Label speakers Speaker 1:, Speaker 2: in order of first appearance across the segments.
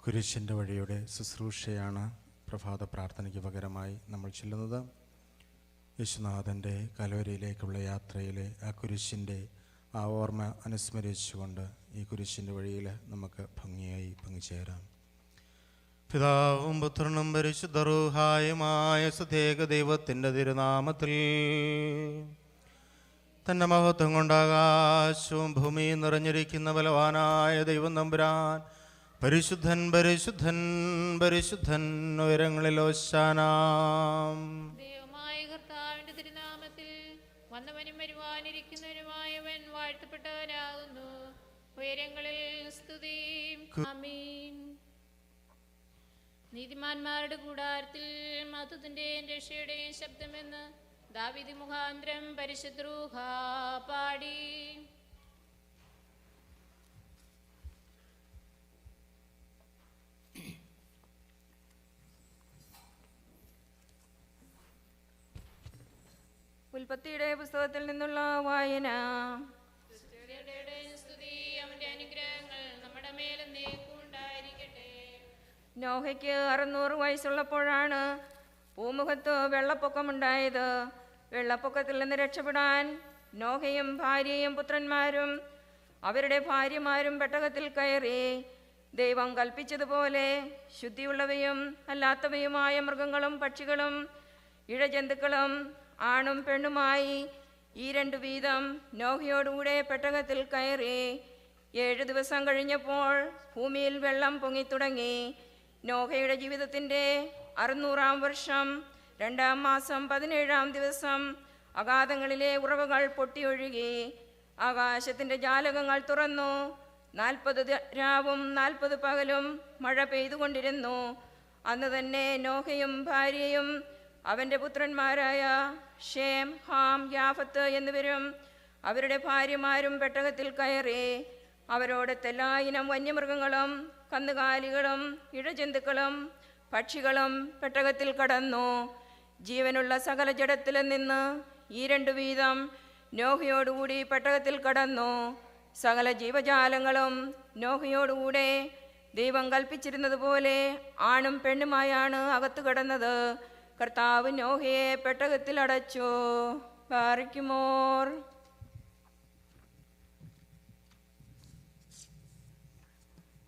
Speaker 1: കുരിശിൻ്റെ വഴിയുടെ ശുശ്രൂഷയാണ് പ്രഭാത പ്രാർത്ഥനയ്ക്ക് പകരമായി നമ്മൾ ചൊല്ലുന്നത്. യേശുനാഥൻ്റെ കലോരിയിലേക്കുള്ള യാത്രയിലെ ആ കുരിശിൻ്റെ ആ ഓർമ്മ അനുസ്മരിച്ചുകൊണ്ട് ഈ കുരിശിൻ്റെ വഴിയിൽ നമുക്ക് ഭംഗിയായി പങ്കുചേരാം.
Speaker 2: പിതാവും പുത്രനും പരിശുദ്ധ റൂഹായുമായ സുധേക ദൈവത്തിൻ്റെ തിരുനാമത്തിൽ തൻ്റെ മഹത്വം കൊണ്ടാകാശവും ഭൂമിയും നിറഞ്ഞിരിക്കുന്ന ബലവാനായ ദൈവം തമ്പുരാൻ പരിശുദ്ധൻ പരിശുദ്ധൻ പരിശുദ്ധൻ ഉയരങ്ങളിൽ ഓശാനാം.
Speaker 3: ദൈവമായ കർത്താവിന്റെ തിരുനാമത്തിൽ വന്നവനും വരുവാനിരിക്കുന്നവനുമായവൻ വാഴ്ത്തപ്പെട്ടവനാകുന്നു. ഉയരങ്ങളിൽ സ്തുതി. ആമീൻ. നീതിമാന്മാരുടെ കൂടാരത്തിൽ മഹത്വത്തിന്റെയും രക്ഷയുടെയും ശബ്ദമെന്ന് ദാവീദ് മുഖാന്തരം പരിശുദ്ധ റൂഹ പാടി.
Speaker 4: ഉൽപ്പത്തിയുടെ പുസ്തകത്തിൽ നിന്നുള്ള വായന.
Speaker 3: സ്തുതി. അവന്റെ അനുഗ്രഹങ്ങൾ നമ്മുടെ മേലെന്നേക്കും ഉണ്ടായിരിക്കട്ടെ.
Speaker 4: നോഹയ്ക്ക് 600 വയസ്സുള്ളപ്പോഴാണ് ഭൂമുഖത്ത് വെള്ളപ്പൊക്കമുണ്ടായത്. വെള്ളപ്പൊക്കത്തിൽ നിന്ന് രക്ഷപ്പെടാൻ നോഹയും ഭാര്യയും പുത്രന്മാരും അവരുടെ ഭാര്യമാരും പെട്ടകത്തിൽ കയറി. ദൈവം കൽപ്പിച്ചതുപോലെ ശുദ്ധിയുള്ളവയും അല്ലാത്തവയുമായ മൃഗങ്ങളും പക്ഷികളും ഇഴജന്തുക്കളും ആണും പെണ്ണുമായി ഈ 2 വീതം നോഹയോടുകൂടെ പെട്ടകത്തിൽ കയറി. 7 ദിവസം കഴിഞ്ഞപ്പോൾ ഭൂമിയിൽ വെള്ളം പൊങ്ങിത്തുടങ്ങി. നോഹയുടെ ജീവിതത്തിൻ്റെ 600-ാം വർഷം 2-ാം മാസം 17-ാം ദിവസം അഗാധങ്ങളിലെ ഉറവുകൾ പൊട്ടിയൊഴുകി. ആകാശത്തിൻ്റെ ജാലകങ്ങൾ തുറന്നു. 40 രാവും 40 പകലും മഴ പെയ്തുകൊണ്ടിരുന്നു. അന്ന് തന്നെ നോഹയും ഭാര്യയും അവൻ്റെ പുത്രന്മാരായ ഷേം, ഹാം, യാഫത്ത് എന്നിവരും അവരുടെ ഭാര്യമാരും പെട്ടകത്തിൽ കയറി. അവരോടൊത്തെല്ലാ ഇനം വന്യമൃഗങ്ങളും കന്നുകാലികളും ഇഴജന്തുക്കളും പക്ഷികളും പെട്ടകത്തിൽ കടന്നു. ജീവനുള്ള സകല ജഡത്തിൽ നിന്ന് ഈ 2 വീതം നോഹയോടുകൂടി പെട്ടകത്തിൽ കടന്നു. സകല ജീവജാലങ്ങളും നോഹയോടുകൂടെ ദൈവം കൽപ്പിച്ചിരുന്നത് പോലെ ആണും പെണ്ണുമായാണ് അകത്തു കടന്നത്. കർത്താവ് നോഹയെ പെട്ടകത്തിൽ അടച്ചു. ബാറിക്കുമോർ.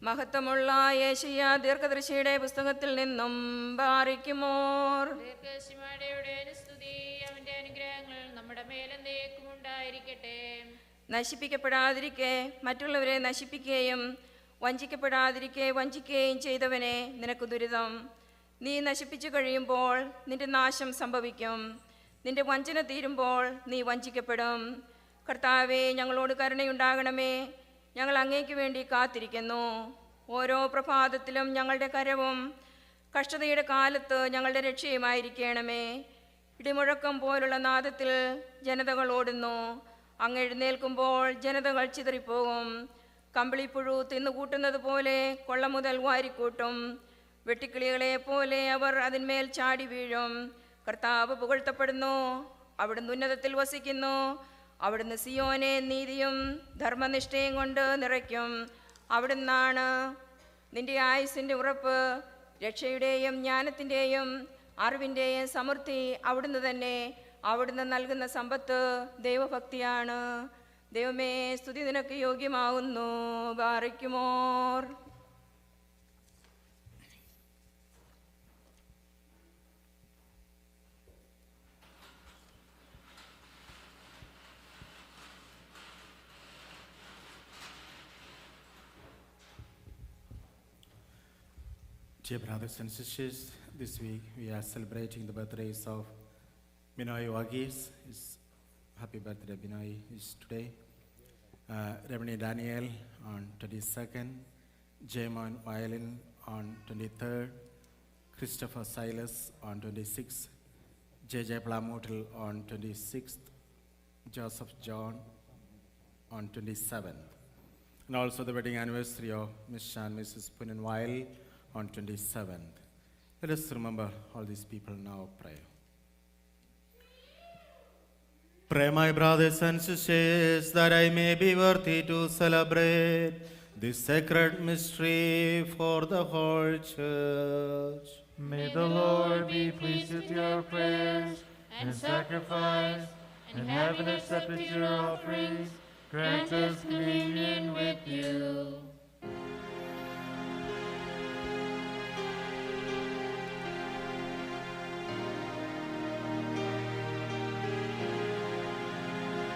Speaker 4: മഹത്വമുള്ള യേശയ്യ ദീർഘദർശിയുടെ പുസ്തകത്തിൽ നിന്നും ബാറിക്കുമോർ.
Speaker 3: സ്തുതി. അവന്റെ അനുഗ്രഹങ്ങൾ നമ്മുടെ മേലെന്നേക്കും ഉണ്ടായിരിക്കട്ടെ.
Speaker 4: നശിപ്പിക്കപ്പെടാതിരിക്കെ മറ്റുള്ളവരെ നശിപ്പിക്കുകയും വഞ്ചിക്കപ്പെടാതിരിക്കെ വഞ്ചിക്കുകയും ചെയ്തവനെ നിനക്ക് ദുരിതം. നീ നശിപ്പിച്ചു കഴിയുമ്പോൾ നിന്റെ നാശം സംഭവിക്കും. നിന്റെ വഞ്ചന തീരുമ്പോൾ നീ വഞ്ചിക്കപ്പെടും. കർത്താവേ, ഞങ്ങളോട് കരുണയുണ്ടാകണമേ. ഞങ്ങൾ അങ്ങേക്ക് വേണ്ടി കാത്തിരിക്കുന്നു. ഓരോ പ്രഭാതത്തിലും ഞങ്ങളുടെ കരവും കഷ്ടതയുടെ കാലത്ത് ഞങ്ങളുടെ രക്ഷയുമായിരിക്കണമേ. ഇടിമുഴക്കം പോലുള്ള നാദത്തിൽ ജനതകൾ ഓടുന്നു. അങ്ങ് എഴുന്നേൽക്കുമ്പോൾ ജനതകൾ ചിതറിപ്പോകും. കമ്പിളിപ്പുഴു തിന്നുകൂട്ടുന്നത് പോലെ കൊള്ള മുതൽ വാരിക്കൂട്ടും. വെട്ടിക്കിളികളെ പോലെ അവർ അതിന്മേൽ ചാടി വീഴും. കർത്താവ് പുകഴ്ത്തപ്പെടുന്നു. അവിടുന്ന് ഉന്നതത്തിൽ വസിക്കുന്നു. അവിടുന്ന് സിയോനെ നീതിയും ധർമ്മനിഷ്ഠയും കൊണ്ട് നിറയ്ക്കും. അവിടുന്നാണ് നിന്റെ ആയുസിൻ്റെ ഉറപ്പ്. രക്ഷയുടെയും ജ്ഞാനത്തിൻ്റെയും അറിവിൻ്റെയും സമൃദ്ധി അവിടുന്ന് തന്നെ. അവിടുന്ന് നൽകുന്ന സമ്പത്ത് ദൈവഭക്തിയാണ്. ദൈവമേ, സ്തുതി നിനക്ക് യോഗ്യമാവുന്നു. ബാറിക്കുമോർ.
Speaker 1: Dear brothers and sisters, this week we are celebrating the birthdays of Binoy Wagis. Happy birthday, Binoy, is today. Reverend Daniel on 22nd, Jaymon Violin on 23rd, Christopher Silas on 26th, J.J. Plamutel on 26th, Joseph John on 27th. And also the wedding anniversary of Miss and Mrs. Punan Weil on 27th. Let us remember all these people now. Pray.
Speaker 2: Pray, my brothers and sisters, that I may be worthy to celebrate
Speaker 1: this sacred mystery for the whole church.
Speaker 5: May the Lord be pleased with your prayers and sacrifice, and having accepted your offerings, grant us communion with you.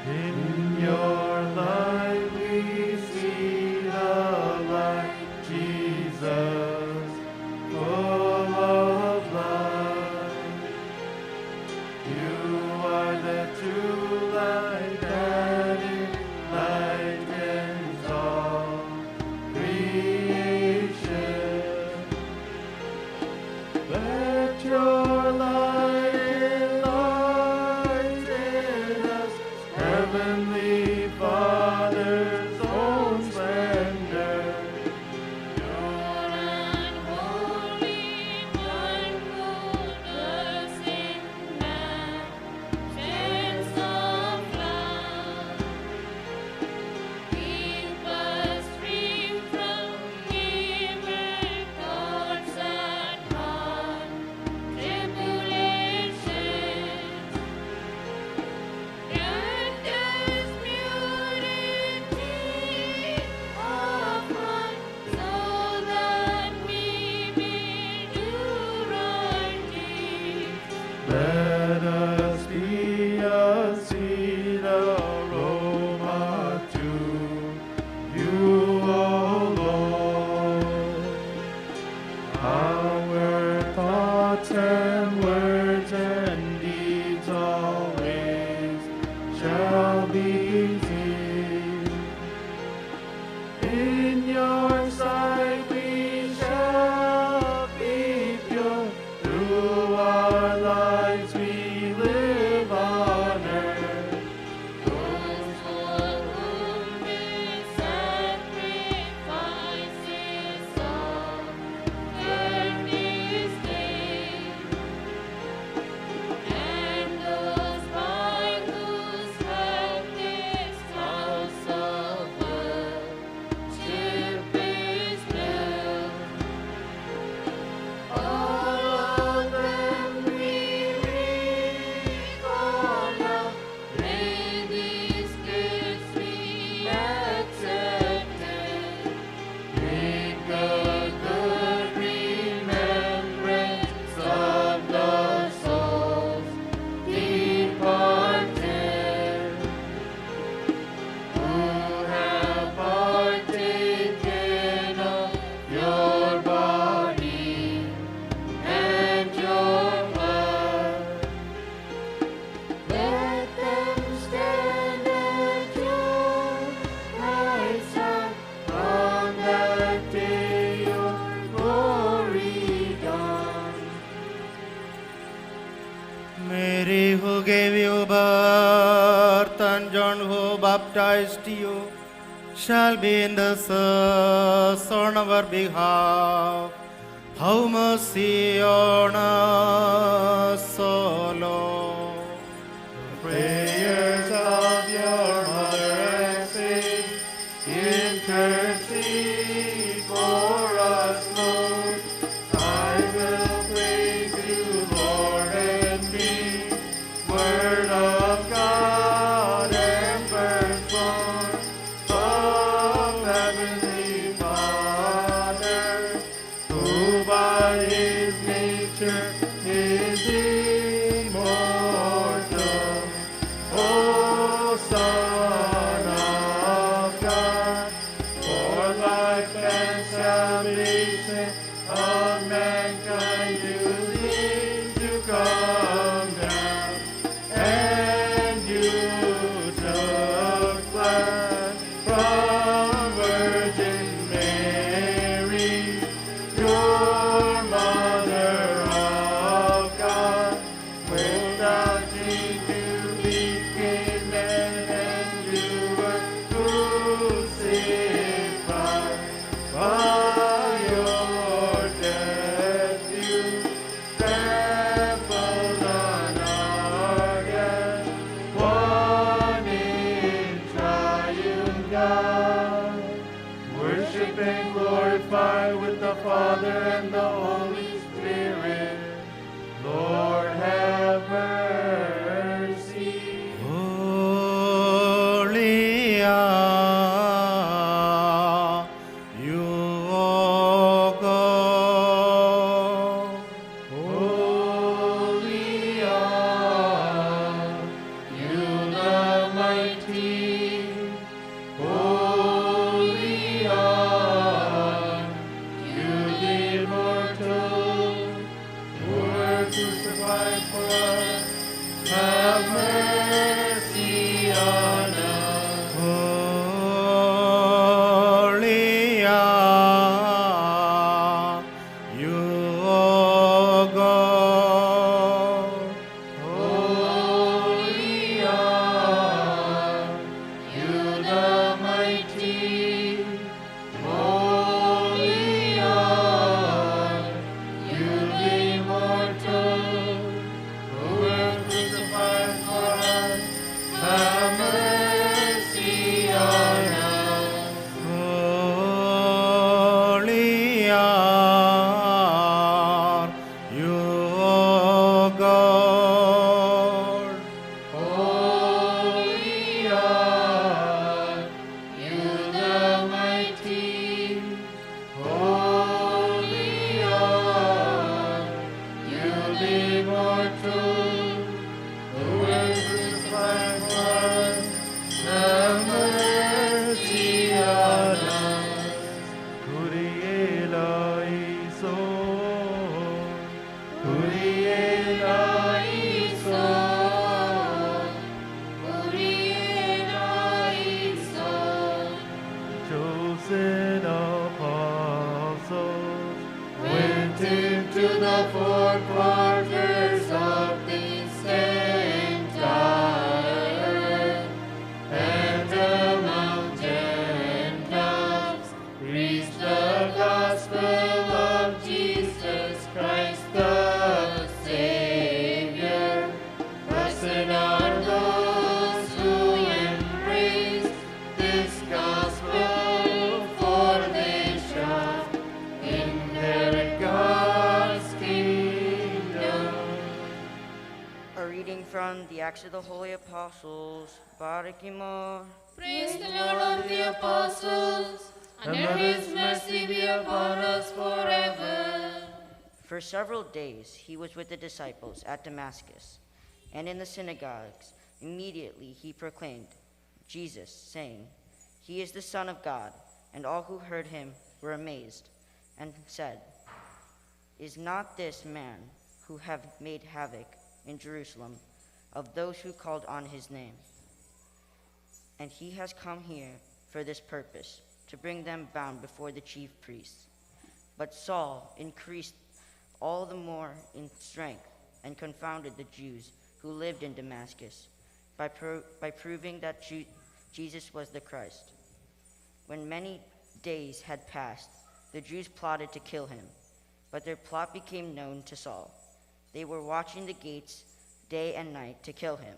Speaker 5: In your light we see the light, Jesus, full of light. You are the true light that enlightens all creation. Let your light enlighten us, Heavenly Father's own splendor.
Speaker 3: Pure and holy one, goodness in man, sense of love. Keep us free from evil thoughts and hard tribulations. Grant us purity of heart, so that we may do right deeds.
Speaker 5: Let us be a sweet aroma to you, O Lord. Our thoughts and words and deeds always shall be seen. In your sight we shall be pure. Through our lives we live on earth.
Speaker 3: Those for whom this sacrifice is offered this day, and those by whose help this house of worship is built, all of them we recall now. May these gifts be accepted.
Speaker 5: Make a good remembrance of the souls departed, who have partaken of your body and your blood.
Speaker 3: Let them stand at your right side
Speaker 5: On that day your glory dawned.
Speaker 2: Mary, who gave you birth, and John, who baptized you, shall be intercessors on our behalf. Have mercy on us, O Lord.
Speaker 5: Prayers of your mother and saint, intercede for us, Lord. I will praise you, Lord, and be word of God and firstborn of Heavenly Father, who by his nature is immortal. O Son of God, for life and salvation of mankind you need to come down, and you took flesh from Virgin Mary, your mother of God, without need to became man, and you were crucified by your death. with the Father and the Holy Spirit. Lord, have mercy.
Speaker 2: Holy are you, O God.
Speaker 5: Holy are you, the mighty. Holy are you, the immortal, who were crucified for us. Have mercy on us.
Speaker 2: Holy are you, O God.
Speaker 5: Holy are you, the mighty. Holy are you, the immortal, who were crucified for us. Have mercy on us.
Speaker 2: Holy are you, O God.
Speaker 5: Holy are you, the mighty. Holy are you, the immortal, who were crucified for us. Have mercy on us. Kyrie eleison. Kyrie eleison. Chosen apostles went into the four quarters of this entire earth, and among Gentiles preached the gospel of Jesus Christ the Savior. Blessed are those who embrace this gospel, for they shall inherit God's kingdom.
Speaker 6: A reading from the Acts of the Holy Apostles. Barakimo.
Speaker 3: Praise the Lord of the apostles, and let his mercy be upon us forever.
Speaker 6: For several days he was with the disciples at Damascus, and in the synagogues immediately he proclaimed Jesus, saying, "He is the Son of God." And all who heard him were amazed, and said, "Is not this man who have made havoc in Jerusalem of those who called on his name? And he has come here for this purpose, to bring them bound before the chief priests." But Saul increased all the more in strength and confounded the Jews who lived in Damascus by proving that Jesus was the Christ. When many days had passed, the Jews plotted to kill him, but their plot became known to Saul. They were watching the gates day and night to kill him,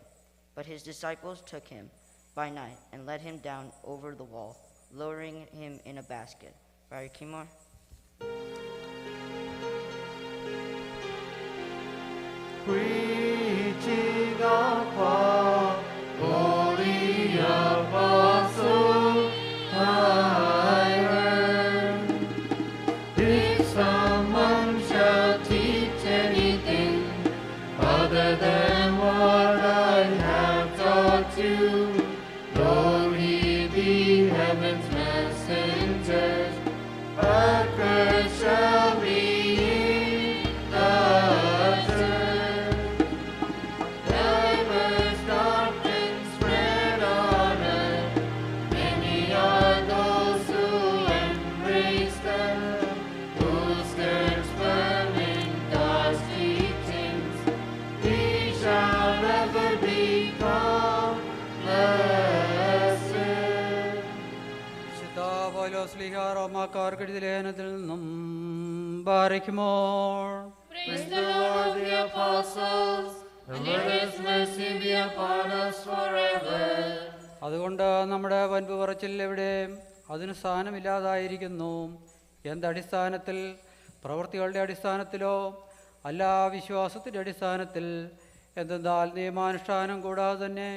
Speaker 6: but his disciples took him by night and let him down over the wall, lowering him in a basket. Barakimor.
Speaker 5: Preaching of our holy apostle, I heard. If someone shall teach anything other than what I have taught you, though he be heaven's messengers, a curse shall be in the church. Diverse doctrines spread on earth, many are those who embrace them, who skirt firm in God's teachings. We shall never be called blessed.
Speaker 7: വിശുദ്ധ പൗലോസ്ലീഹ റോമാക്കാർക്കെഴുതിയ ലേഖനത്തിൽ നിന്നും ബാരക്കുമോൾ.
Speaker 3: Praise the Lord of the apostles, and let his mercy be upon us forever.
Speaker 7: അതുകൊണ്ട് നമ്മുടെ വൻപ് പറച്ചിൽ എവിടെ? അതിന് സ്ഥാനമില്ലാതായിരിക്കുന്നു. എന്തടിസ്ഥാനത്തിൽ? പ്രവൃത്തികളുടെ അടിസ്ഥാനത്തിലോ? അല്ല, വിശ്വാസത്തിൻ്റെ അടിസ്ഥാനത്തിൽ. എന്തെന്നാൽ നിയമാനുഷ്ഠാനം കൂടാതെ തന്നെ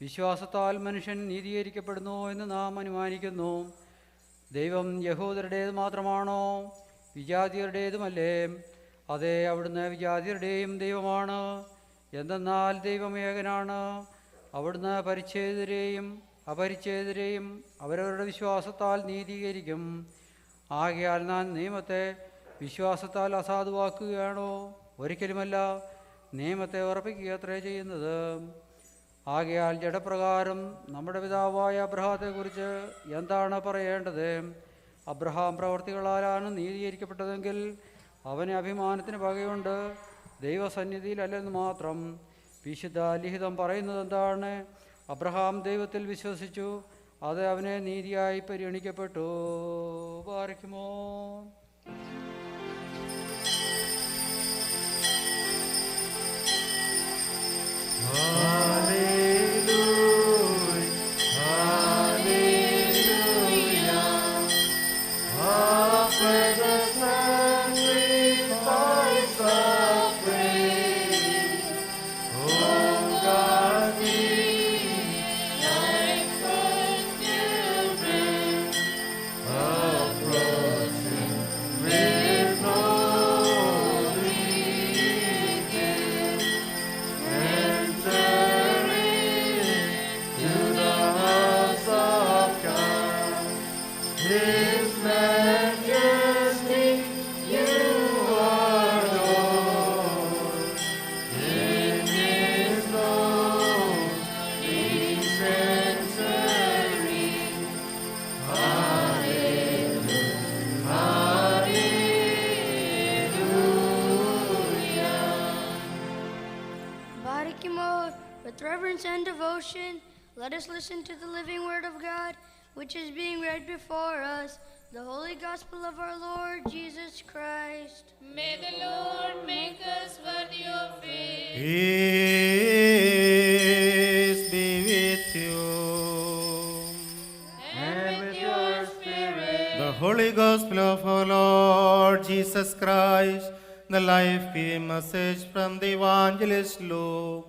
Speaker 7: വിശ്വാസത്താൽ മനുഷ്യൻ നീതീകരിക്കപ്പെടുന്നു എന്ന് നാം അനുമാനിക്കുന്നു. ദൈവം യഹൂദരുടേത് മാത്രമാണോ? വിജാതിയരുടേതുമല്ലേ? അതെ, അവിടുന്ന് വിജാതിയരുടെയും ദൈവമാണ്. എന്തെന്നാൽ ദൈവം ഏകനാണ്. അവിടുന്ന് പരിച്ഛേദരെയും അപരിച്ഛേദരെയും അവരവരുടെ വിശ്വാസത്താൽ നീതീകരിക്കും. ആകയാൽ നാം നിയമത്തെ വിശ്വാസത്താൽ അസാധുവാക്കുകയാണോ? ഒരിക്കലുമല്ല, നിയമത്തെ ഉറപ്പിക്കുക അത്രേ ചെയ്യുന്നത്. ആകയാൽ ജഡപ്രകാരം നമ്മുടെ പിതാവായ അബ്രഹാത്തെക്കുറിച്ച് എന്താണ് പറയേണ്ടത്? അബ്രഹാം പ്രവർത്തികളാലാണ് നീതീകരിക്കപ്പെട്ടതെങ്കിൽ അവന് അഭിമാനത്തിന് വകയുണ്ട്, ദൈവസന്നിധിയിലല്ലെന്ന് മാത്രം. വിശുദ്ധ ലിഖിതം പറയുന്നത് എന്താണ്? അബ്രഹാം ദൈവത്തിൽ വിശ്വസിച്ചു, അത് അവനെ നീതിയായി പരിഗണിക്കപ്പെട്ടു. പാർക്കുമോ?
Speaker 8: With reverence and devotion, let us listen to the living word of God, which is being read before us, the holy gospel of our Lord Jesus Christ.
Speaker 3: May the Lord make us worthy of it.
Speaker 2: Peace be with you.
Speaker 3: And with your spirit.
Speaker 2: The Holy Gospel of our Lord Jesus Christ, the life-giving message from the evangelist Luke,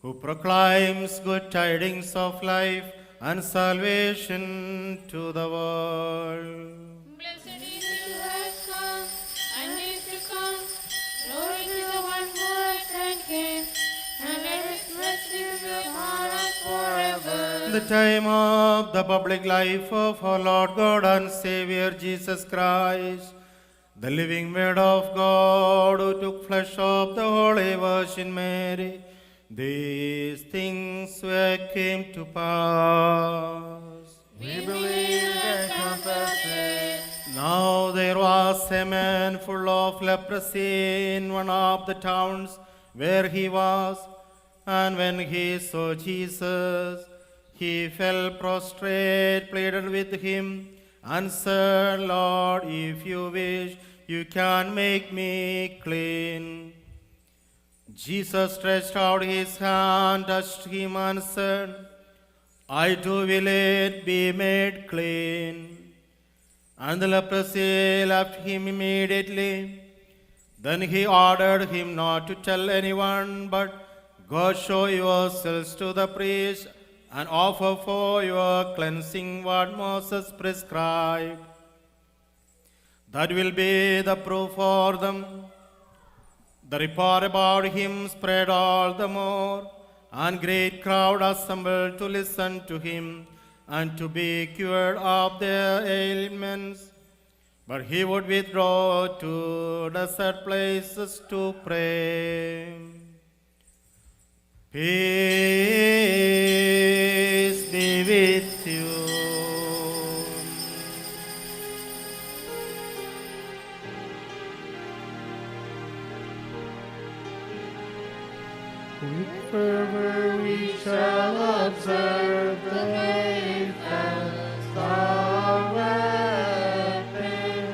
Speaker 2: who proclaims good tidings of life and salvation to the world.
Speaker 3: Blessed is he who has come and is to come. Glory to the one who has sent him, and let his blessings be upon us forever.
Speaker 2: The time of the public life of our Lord God and Savior Jesus Christ, the living Word of God who took flesh of the Holy Virgin Mary, these things came to pass.
Speaker 3: We believe and confess it.
Speaker 2: Now there was a man full of leprosy in one of the towns where he was, and when he saw Jesus, he fell prostrate, pleaded with him, and said, Lord, if you wish, you can make me clean. Jesus stretched out his hand, touched him, and said, I too will it be made clean. And the leprosy left him immediately. Then he ordered him not to tell anyone, but go show yourselves to the priest and offer for your cleansing what Moses prescribed. That will be the proof for them. The report about him spread all the more, and great crowd assembled to listen to him and to be cured of their ailments. But he would withdraw to desert places to pray. Peace be with you.
Speaker 5: With fervor we shall observe the faith as our weapon.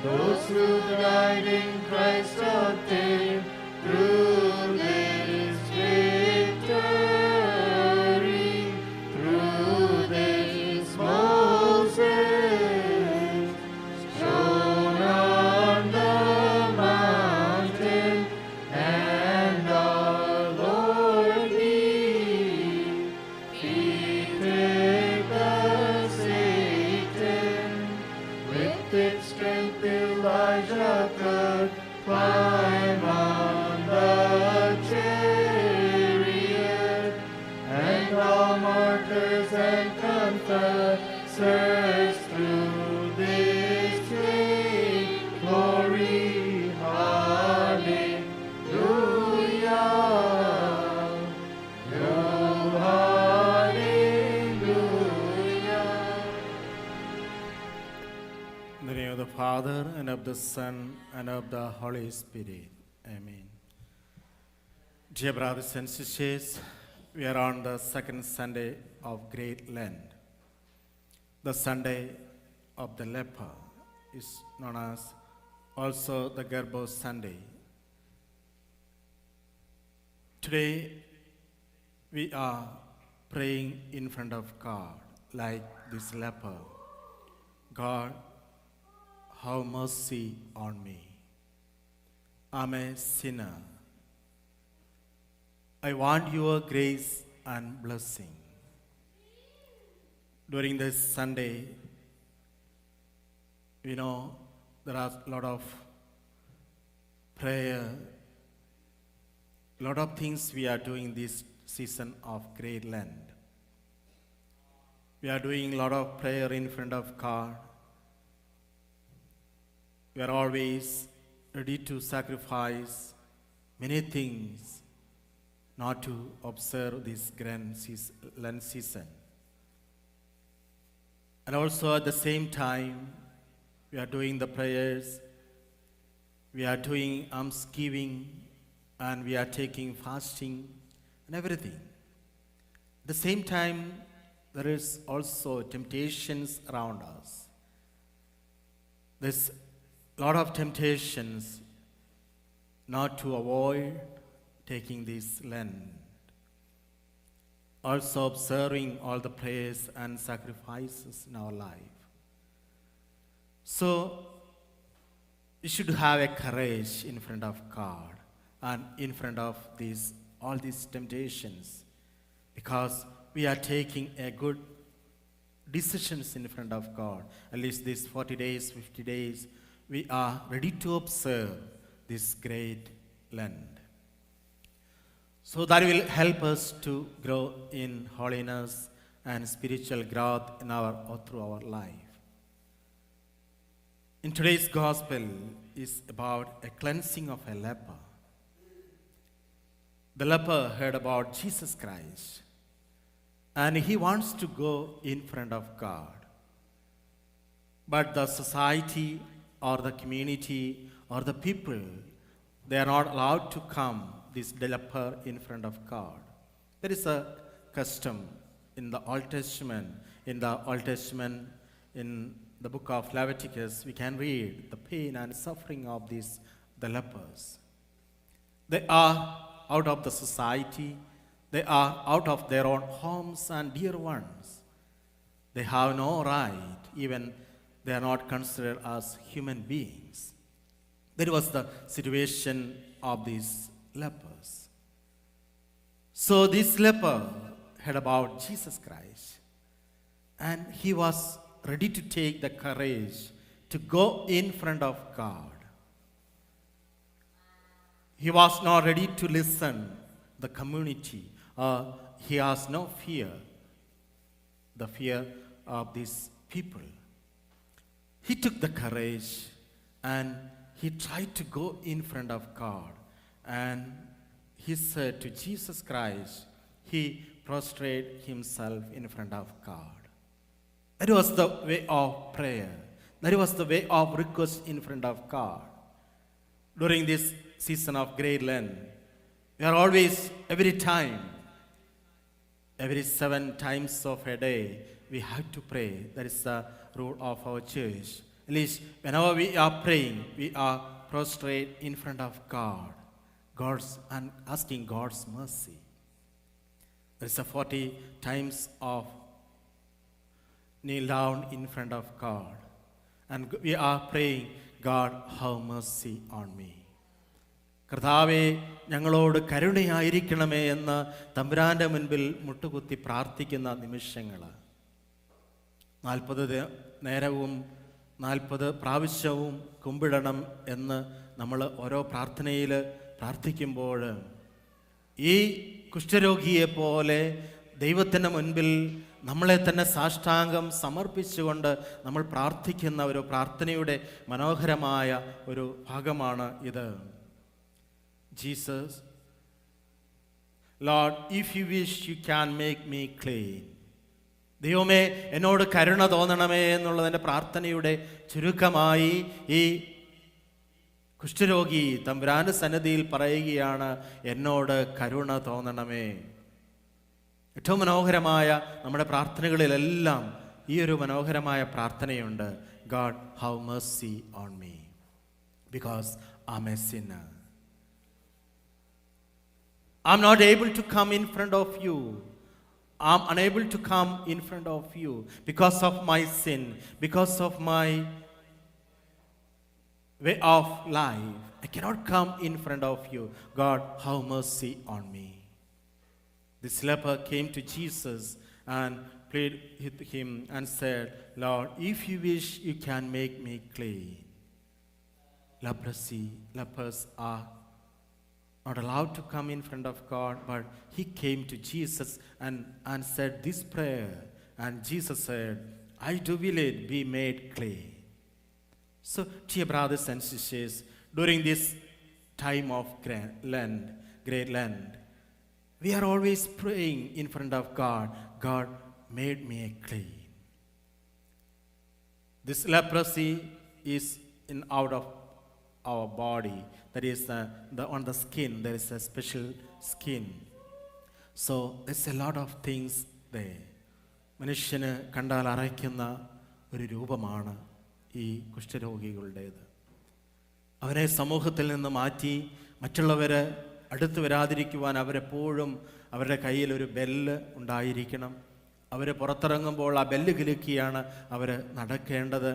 Speaker 5: Those who died in Christ obtained through this victory, through this Moses showed strength Elijah could climb on the chariot, and all martyrs and confessors through this train. Glory, hallelujah. Oh, hallelujah.
Speaker 2: In the name of the Father, and of the Son, and of the Holy Spirit. Amen. Dear brothers and sisters, we are on the second Sunday of Great Lent. The Sunday of the leper is known as also the Garbo Sunday. Today, we are praying in front of God like this leper. God, have mercy on me. I'm a sinner. I want your grace and blessing. During this Sunday, we know there are a lot of prayer, a lot of things we are doing this season of Great Lent. We are doing a lot of prayer in front of God. We are always ready to sacrifice many things not to observe this grand Lent season. And also at the same time, we are doing the prayers, we are doing almsgiving, and we are taking fasting and everything. At the same time, there is also temptations around us. There's a lot of temptations not to avoid taking this Lent. Also observing all the prayers and sacrifices in our life. So, we should have a courage in front of God and in front of all these temptations, because we are taking a good decisions in front of God. At least these 40 days, 50 days, we are ready to observe this great Lent. So that will help us to grow in holiness and spiritual growth through our life. In today's gospel is about a cleansing of a leper. The leper heard about Jesus Christ, and he wants to go in front of God. But the society or the community or the people, they are not allowed to come, this leper, in front of God. There is a custom in the Old Testament. In the book of Leviticus, we can read the pain and suffering of the lepers. They are out of the society. They are out of their own homes and dear ones. They have no right, even they are not considered as human beings. That was the situation of these lepers. So this leper heard about Jesus Christ, and he was ready to take the courage to go in front of God. He was not ready to listen the community. He has no fear, the fear of these people. He took the courage and he tried to go in front of God. And he said to Jesus Christ, he prostrated himself in front of God. That was the way of prayer. That was the way of request in front of God. During this season of Great Lent, we are always, every 7 times of a day, we have to pray. That is the rule of our church. At least whenever we are praying, we are prostrate in front of God, and asking God's mercy. There is a 40 times of kneel down in front of God, and we are praying, God, have mercy on me. കർത്താവെ, ഞങ്ങളോട് കരുണയായിരിക്കണമേ എന്ന് തമ്പുരാൻ്റെ മുൻപിൽ മുട്ടുകുത്തി പ്രാർത്ഥിക്കുന്ന നിമിഷങ്ങൾ. 40 നേരവും 40 പ്രാവശ്യവും കുമ്പിടണം എന്ന് നമ്മൾ ഓരോ പ്രാർത്ഥനയിൽ പ്രാർത്ഥിക്കുമ്പോൾ ഈ കുഷ്ഠരോഗിയെപ്പോലെ ദൈവത്തിൻ്റെ മുൻപിൽ നമ്മളെ തന്നെ സാഷ്ടാംഗം സമർപ്പിച്ചുകൊണ്ട് നമ്മൾ പ്രാർത്ഥിക്കുന്ന ഒരു പ്രാർത്ഥനയുടെ മനോഹരമായ ഒരു ഭാഗമാണ് ഇത്. Jesus, Lord, if you wish you can make me clean. ദൈവമേ, എന്നോട് കരുണ തോന്നണമേ എന്നുള്ളതിൻ്റെ പ്രാർത്ഥനയുടെ ചുരുക്കമായി ഈ കുഷ്ഠരോഗി തമ്പുരാന്റെ സന്നിധിയിൽ പറയുകയാണ്, എന്നോട് കരുണ തോന്നണമേ. ഏറ്റവും മനോഹരമായ നമ്മുടെ പ്രാർത്ഥനകളിലെല്ലാം ഈ ഒരു മനോഹരമായ പ്രാർത്ഥനയുണ്ട്. God, have mercy on me because I'm a sinner. I'm not able to come in front of you. I'm unable to come in front of you because of my sin, because of my way of life. I cannot come in front of you. God, have mercy on me. This leper came to Jesus and prayed with him and said, Lord, if you wish, you can make me clean. Lepers are not allowed to come in front of God, but he came to Jesus and said this prayer. And Jesus said, I do will it be made clean. So, dear brothers and sisters, during this time of great Lent, we are always praying in front of God, God, made me clean. This leprosy is out of our body. That is on the skin. There is a special skin. So there's a lot of things there. മനുഷ്യന് കണ്ടാൽ അറയ്ക്കുന്ന ഒരു രൂപമാണ് ഈ കുഷ്ഠരോഗികളുടേത്. അവരെ സമൂഹത്തിൽ നിന്ന് മാറ്റി മറ്റുള്ളവർ അടുത്ത് വരാതിരിക്കുവാൻ അവരെപ്പോഴും അവരുടെ കയ്യിൽ ഒരു ബെല്ല് ഉണ്ടായിരിക്കണം. അവർ പുറത്തിറങ്ങുമ്പോൾ ആ ബെല്ല് കിലുക്കിയാണ് അവർ നടക്കേണ്ടത്.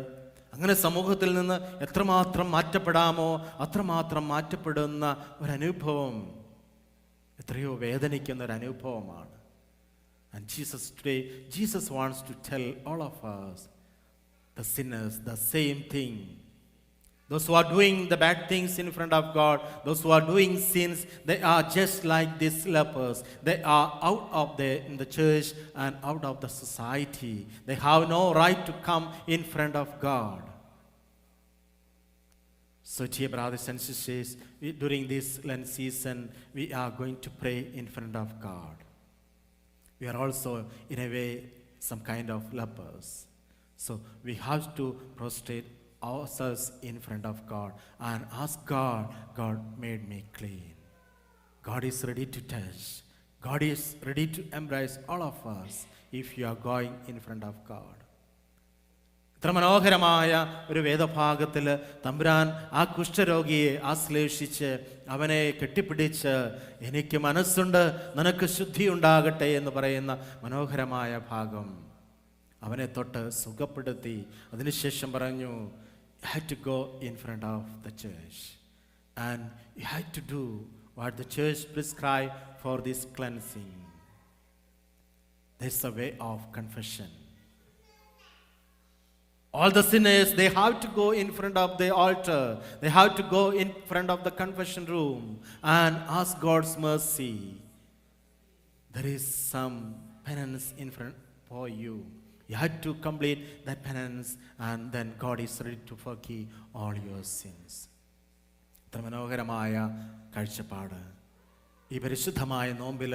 Speaker 2: അങ്ങനെ സമൂഹത്തിൽ നിന്ന് എത്രമാത്രം മാറ്റപ്പെടാമോ അത്രമാത്രം മാറ്റപ്പെടുന്ന ഒരനുഭവം, എത്രയോ വേദനിക്കുന്ന ഒരനുഭവമാണ്. And today, Jesus wants to tell all of us, the sinners, the same thing. Those who are doing the bad things in front of God, those who are doing sins, they are just like these lepers. They are out of in the church and out of the society. They have no right to come in front of God. So, dear brothers and sisters, during this Lent season, we are going to pray in front of God. We are also, in a way, some kind of lepers. So, we have to prostrate ourselves in front of God and ask God, God made me clean. God is ready to touch. God is ready to embrace all of us if you are going in front of God. ഇത്ര മനോഹരമായ ഒരു വേദഭാഗത്തിൽ തമ്പുരാൻ ആ കുഷ്ഠരോഗിയെ ആശ്ലേഷിച്ച് അവനെ കെട്ടിപ്പിടിച്ച് എനിക്ക് മനസ്സുണ്ട്, നിനക്ക് ശുദ്ധി ഉണ്ടാകട്ടെ എന്ന് പറയുന്ന മനോഹരമായ ഭാഗം അവനെ തൊട്ട് സുഖപ്പെടുത്തി. അതിനുശേഷം പറഞ്ഞു, you had to go in front of the church and you had to do what the church prescribed for this cleansing. There's a way of confession. All the sinners, they have to go in front of the altar. They have to go in front of the confession room and ask God's mercy. There is some penance in front for you. You had to complete that penance and then God is ready to forgive all your sins. ഇത്ര മനോഹരമായ കാഴ്ചപ്പാട് ഈ പരിശുദ്ധമായ നോമ്പിൽ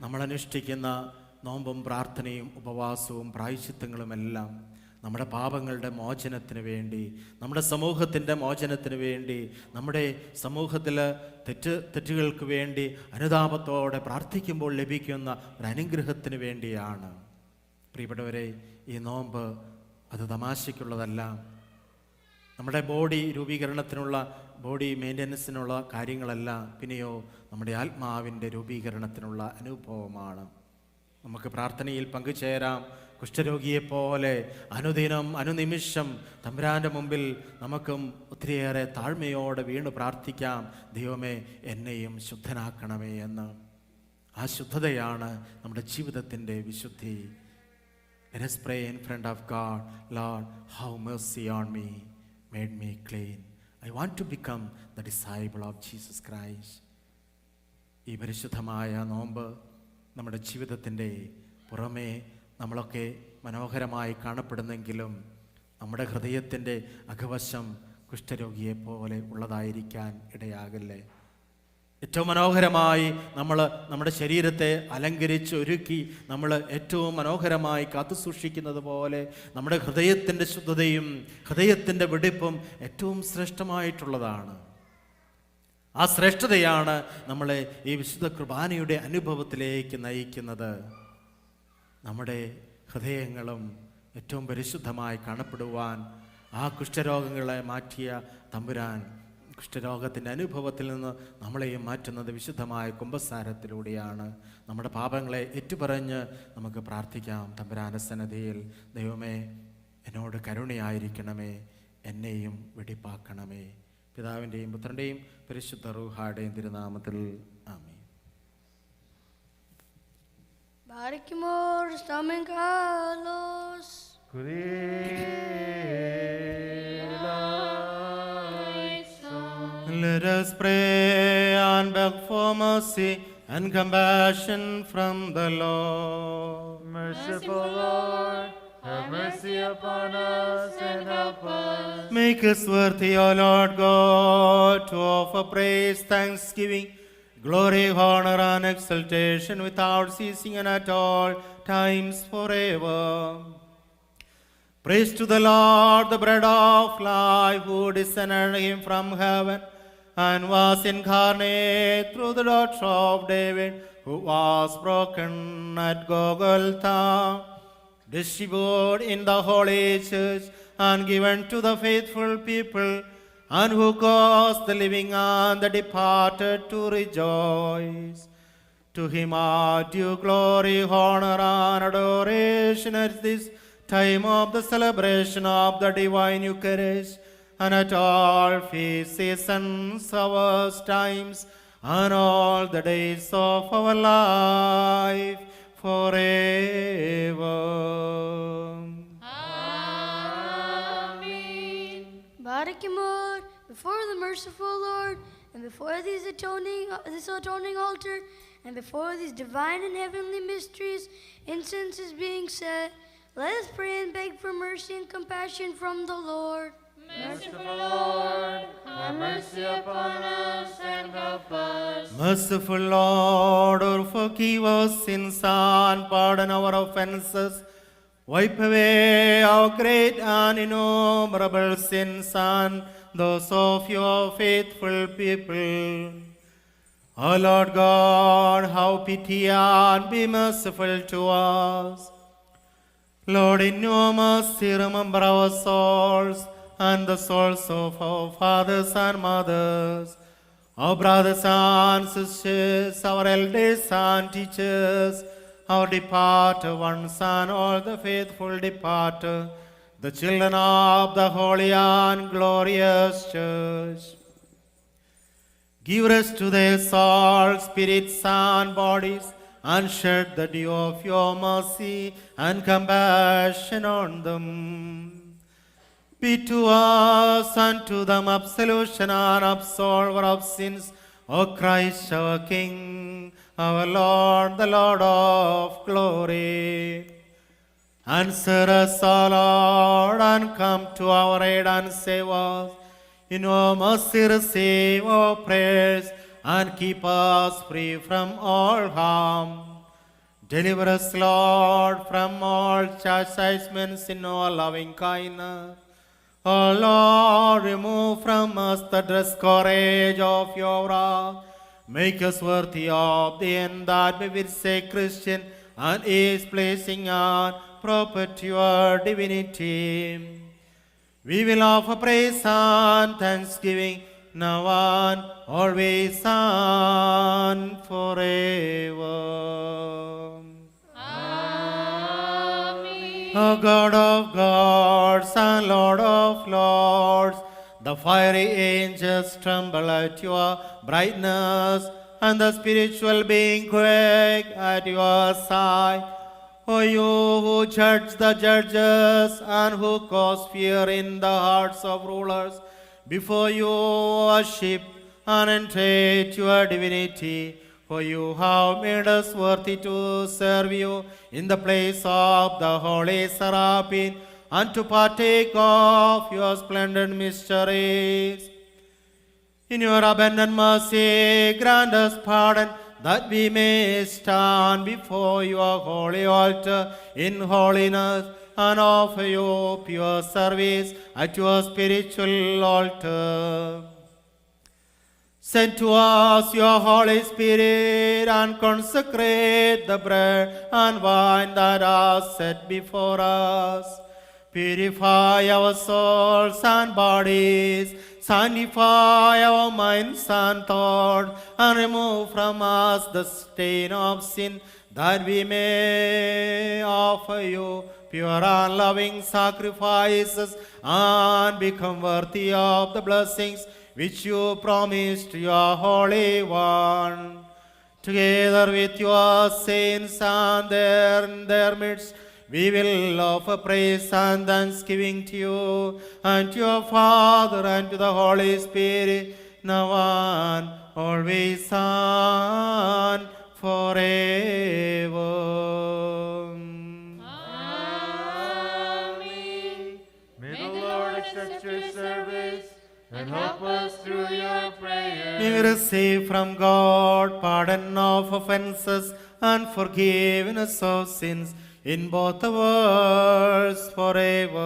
Speaker 2: നമ്മൾ അനുഷ്ഠിക്കുന്ന നോമ്പും പ്രാർത്ഥനയും ഉപവാസവും പ്രായശ്ചിത്തങ്ങളുമെല്ലാം നമ്മുടെ പാപങ്ങളുടെ മോചനത്തിന് വേണ്ടി, നമ്മുടെ സമൂഹത്തിൻ്റെ മോചനത്തിന് വേണ്ടി, നമ്മുടെ സമൂഹത്തിൽ തെറ്റുകൾക്ക് വേണ്ടി അനുതാപത്തോടെ പ്രാർത്ഥിക്കുമ്പോൾ ലഭിക്കുന്ന ഒരു അനുഗ്രഹത്തിന് വേണ്ടിയാണ്. പ്രിയപ്പെട്ടവരെ, ഈ നോമ്പ് അത് തമാശയ്ക്കുള്ളതല്ല. നമ്മുടെ ബോഡി രൂപീകരണത്തിനുള്ള, ബോഡി മെയിൻ്റനൻസിനുള്ള കാര്യങ്ങളല്ല, പിന്നെയോ നമ്മുടെ ആത്മാവിൻ്റെ രൂപീകരണത്തിനുള്ള അനുഭവമാണ്. നമുക്ക് പ്രാർത്ഥനയിൽ പങ്കുചേരാം. കുഷ്ഠരോഗിയെപ്പോലെ അനുദിനം അനുനിമിഷം തമ്പുരാൻ്റെ മുമ്പിൽ നമുക്കും ഒത്തിരിയേറെ താഴ്മയോടെ വീണ് പ്രാർത്ഥിക്കാം, ദൈവമേ എന്നെയും ശുദ്ധനാക്കണമേ എന്ന്. ആ ശുദ്ധതയാണ് നമ്മുടെ ജീവിതത്തിൻ്റെ വിശുദ്ധി.
Speaker 1: Let us pray in front of God. Lord, have mercy on me, made me clean. I want to become the disciple of Jesus Christ. ഈ പരിശുദ്ധമായ നോമ്പ് നമ്മുടെ ജീവിതത്തിൻ്റെ പുറമേ നമ്മളൊക്കെ മനോഹരമായി കാണപ്പെടുന്നെങ്കിലും നമ്മുടെ ഹൃദയത്തിൻ്റെ അകവശം കുഷ്ഠരോഗിയെപ്പോലെ ഉള്ളതായിരിക്കാൻ ഇടയാകല്ലേ. ഏറ്റവും മനോഹരമായി നമ്മൾ നമ്മുടെ ശരീരത്തെ അലങ്കരിച്ച് ഒരുക്കി നമ്മൾ ഏറ്റവും മനോഹരമായി കാത്തു സൂക്ഷിക്കുന്നത് പോലെ നമ്മുടെ ഹൃദയത്തിൻ്റെ ശുദ്ധതയും ഹൃദയത്തിൻ്റെ വെടിപ്പും ഏറ്റവും ശ്രേഷ്ഠമായിട്ടുള്ളതാണ്. ആ ശ്രേഷ്ഠതയാണ് നമ്മളെ ഈ വിശുദ്ധ കുർബാനയുടെ അനുഭവത്തിലേക്ക് നയിക്കുന്നത്. നമ്മുടെ ഹൃദയങ്ങളും ഏറ്റവും പരിശുദ്ധമായി കാണപ്പെടുവാൻ ആ കുഷ്ഠരോഗങ്ങളെ മാറ്റിയ തമ്പുരാൻ കുഷ്ഠരോഗത്തിൻ്റെ അനുഭവത്തിൽ നിന്ന് നമ്മളെയും മാറ്റുന്നത് വിശുദ്ധമായ കുമ്പസാരത്തിലൂടെയാണ്. നമ്മുടെ പാപങ്ങളെ ഏറ്റുപറഞ്ഞ് നമുക്ക് പ്രാർത്ഥിക്കാം. തമ്പുരാന്റെ സന്നിധിയിൽ, ദൈവമേ എന്നോട് കരുണയായിരിക്കണമേ, എന്നെയും വെടിപ്പാക്കണമേ. പിതാവിൻ്റെയും പുത്രൻ്റെയും പരിശുദ്ധ റൂഹായുടെയും തിരുനാമത്തിൽ ആമേൻ.
Speaker 8: Barikimor, stamen Carlos.
Speaker 2: Let us pray and beg for mercy and compassion from the Lord.
Speaker 5: Merciful Lord, have mercy upon us and help us.
Speaker 2: Make us worthy, O Lord God, to offer praise, thanksgiving, glory, honor, and exaltation without ceasing and at all times forever. Praise to the Lord, the bread of life, who descended him from heaven and was incarnate through the daughter of David, who was broken at Golgotha, distributed in the holy church and given to the faithful people, and who caused the living and the departed to rejoice. To him are due glory, honor, and adoration at this time of the celebration of the divine Eucharist, and at all feast seasons, hours, times, and all the days of our life, forever.
Speaker 3: Amen.
Speaker 8: Barikimor, before the merciful Lord, and before this atoning altar, and before these divine and heavenly mysteries, incense is being set. Let us pray and beg for mercy and compassion from the Lord.
Speaker 5: Merciful Lord, have mercy upon us and help us.
Speaker 2: Merciful Lord, forgive us sins and pardon our offenses. Wipe away our great and innumerable sins and those of your faithful people. O Lord God, have pity and be merciful to us. Lord, in your mercy, remember our souls and the souls of our fathers and mothers, our brothers and sisters, our elders and teachers, our departed ones and all the faithful departed, the children of the holy and glorious church. Give rest to their souls, spirits, and bodies, and shed the dew of your mercy and compassion on them. Be to us and to them absolution and absolver of sins, O Christ our King, our Lord, the Lord of glory. Answer us, O Lord, and come to our aid and save us. In your mercy receive our prayers and keep us free from all harm. Deliver us, Lord, from all chastisements in your loving kindness. O Lord, remove from us the discourage of your wrath. Make us worthy of the end that befits a Christian and is pleasing and proper to your divinity. We will offer praise and thanksgiving now and always and forever.
Speaker 3: Amen.
Speaker 2: O God of gods and Lord of lords, the fiery angels tremble at your brightness, and the spiritual being quake at your side. O you who judge the judges and who cause fear in the hearts of rulers, before you worship and entreat your divinity, for you have made us worthy to serve you in the place of the holy seraphim and to partake of your splendid mysteries. In your abundant mercy, grant us pardon, that we may stand before your holy altar in holiness and offer you pure service at your spiritual altar. Send to us your Holy Spirit and consecrate the bread and wine that are set before us. Purify our souls and bodies, sanctify our minds and thoughts, and remove from us the stain of sin, that we may offer you pure and loving sacrifices and become worthy of the blessings which you promised your Holy One. Together with your saints and in their midst, we will offer praise and thanksgiving to you and to your Father and to the Holy Spirit, now and always and forever.
Speaker 3: Amen.
Speaker 5: May the Lord accept your service and help us through your prayer.
Speaker 2: May we receive from God pardon of offenses and forgiveness of sins in both the worlds forever.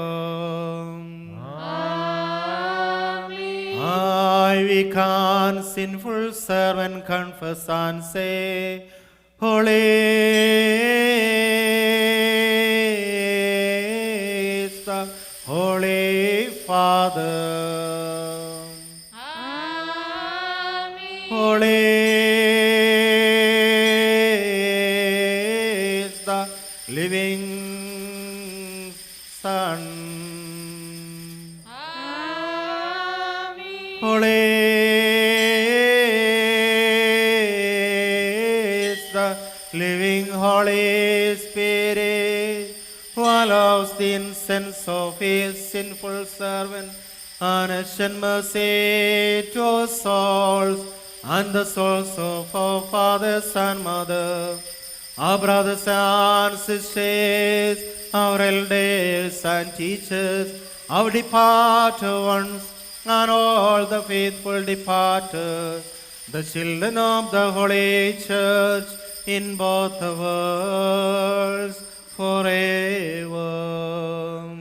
Speaker 3: Amen.
Speaker 2: I, weak and sinful servant, confess and say, Holy is the Holy Father.
Speaker 3: Amen.
Speaker 2: Holy is the living Son.
Speaker 3: Amen.
Speaker 2: Holy is the living Holy Spirit, who allows the incense of his sinful servant and extend mercy to our souls and the souls of our fathers and mothers, our brothers and sisters, our elders and teachers, our departed ones, and all the faithful departed, the children of the Holy Church in both the worlds forever.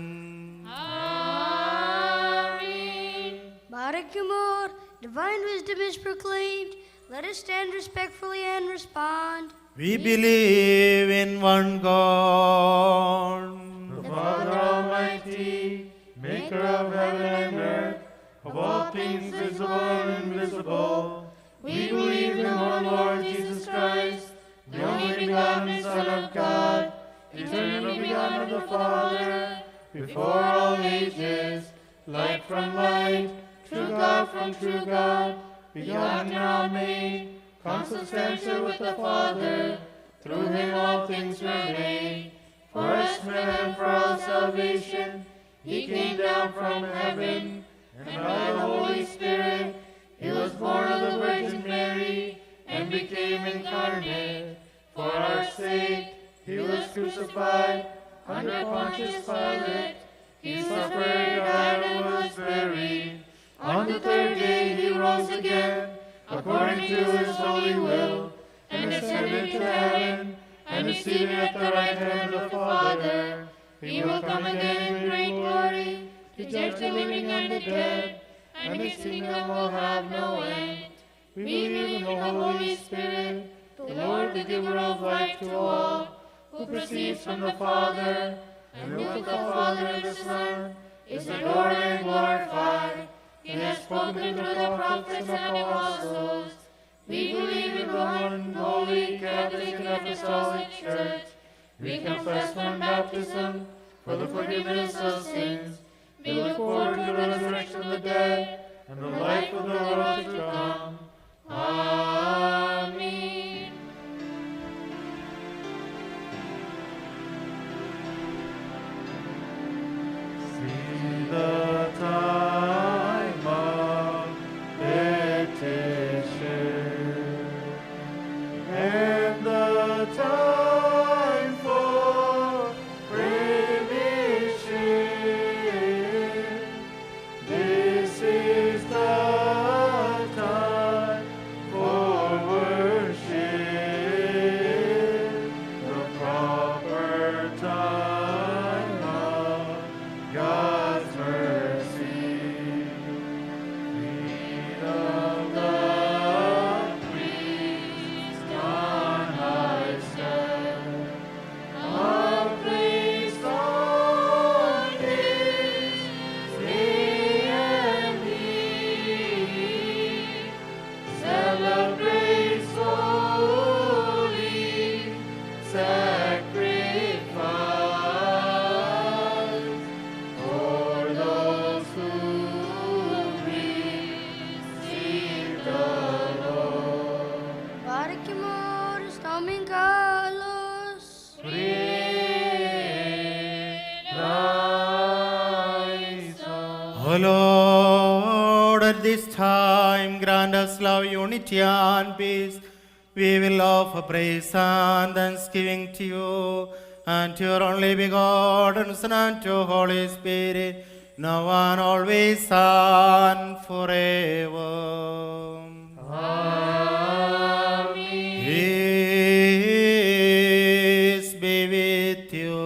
Speaker 3: Amen.
Speaker 8: Barakumor, divine wisdom is proclaimed. Let us stand respectfully and respond.
Speaker 2: We believe in one God,
Speaker 5: The Father Almighty, maker of heaven and earth, of all things visible and invisible. We believe in one Lord Jesus Christ, the only begotten Son of God, eternally begotten of the Father, before all ages, light from light, true God from true God, begotten and not made, consubstantial with the Father, through him all things were made. For us men and for our salvation, he came down from heaven, and by the Holy Spirit he was born of the Virgin Mary, and became incarnate. For our sake he was crucified under Pontius Pilate. He suffered, died, and was buried. On the third day he rose again, according to his holy will, and ascended to heaven, and is seated at the right hand of the Father.
Speaker 3: He will come again in great glory to judge the living and the dead, and his kingdom will have no end. We believe in the Holy Spirit, the Lord, the giver of life to all, who proceeds from the Father, and who with the Father and the Son is adored and glorified. He has spoken through the prophets and apostles. We believe in one holy, Catholic, and Apostolic Church. We confess one baptism for the forgiveness of sins. We look forward to the resurrection of the dead and the life of the world to come. Amen.
Speaker 2: Lord, at this time grant us love, unity, and peace. We will offer praise and thanksgiving to you and to your only begotten Son and to Holy Spirit, now and always and forever.
Speaker 3: Amen.
Speaker 2: Peace be with you.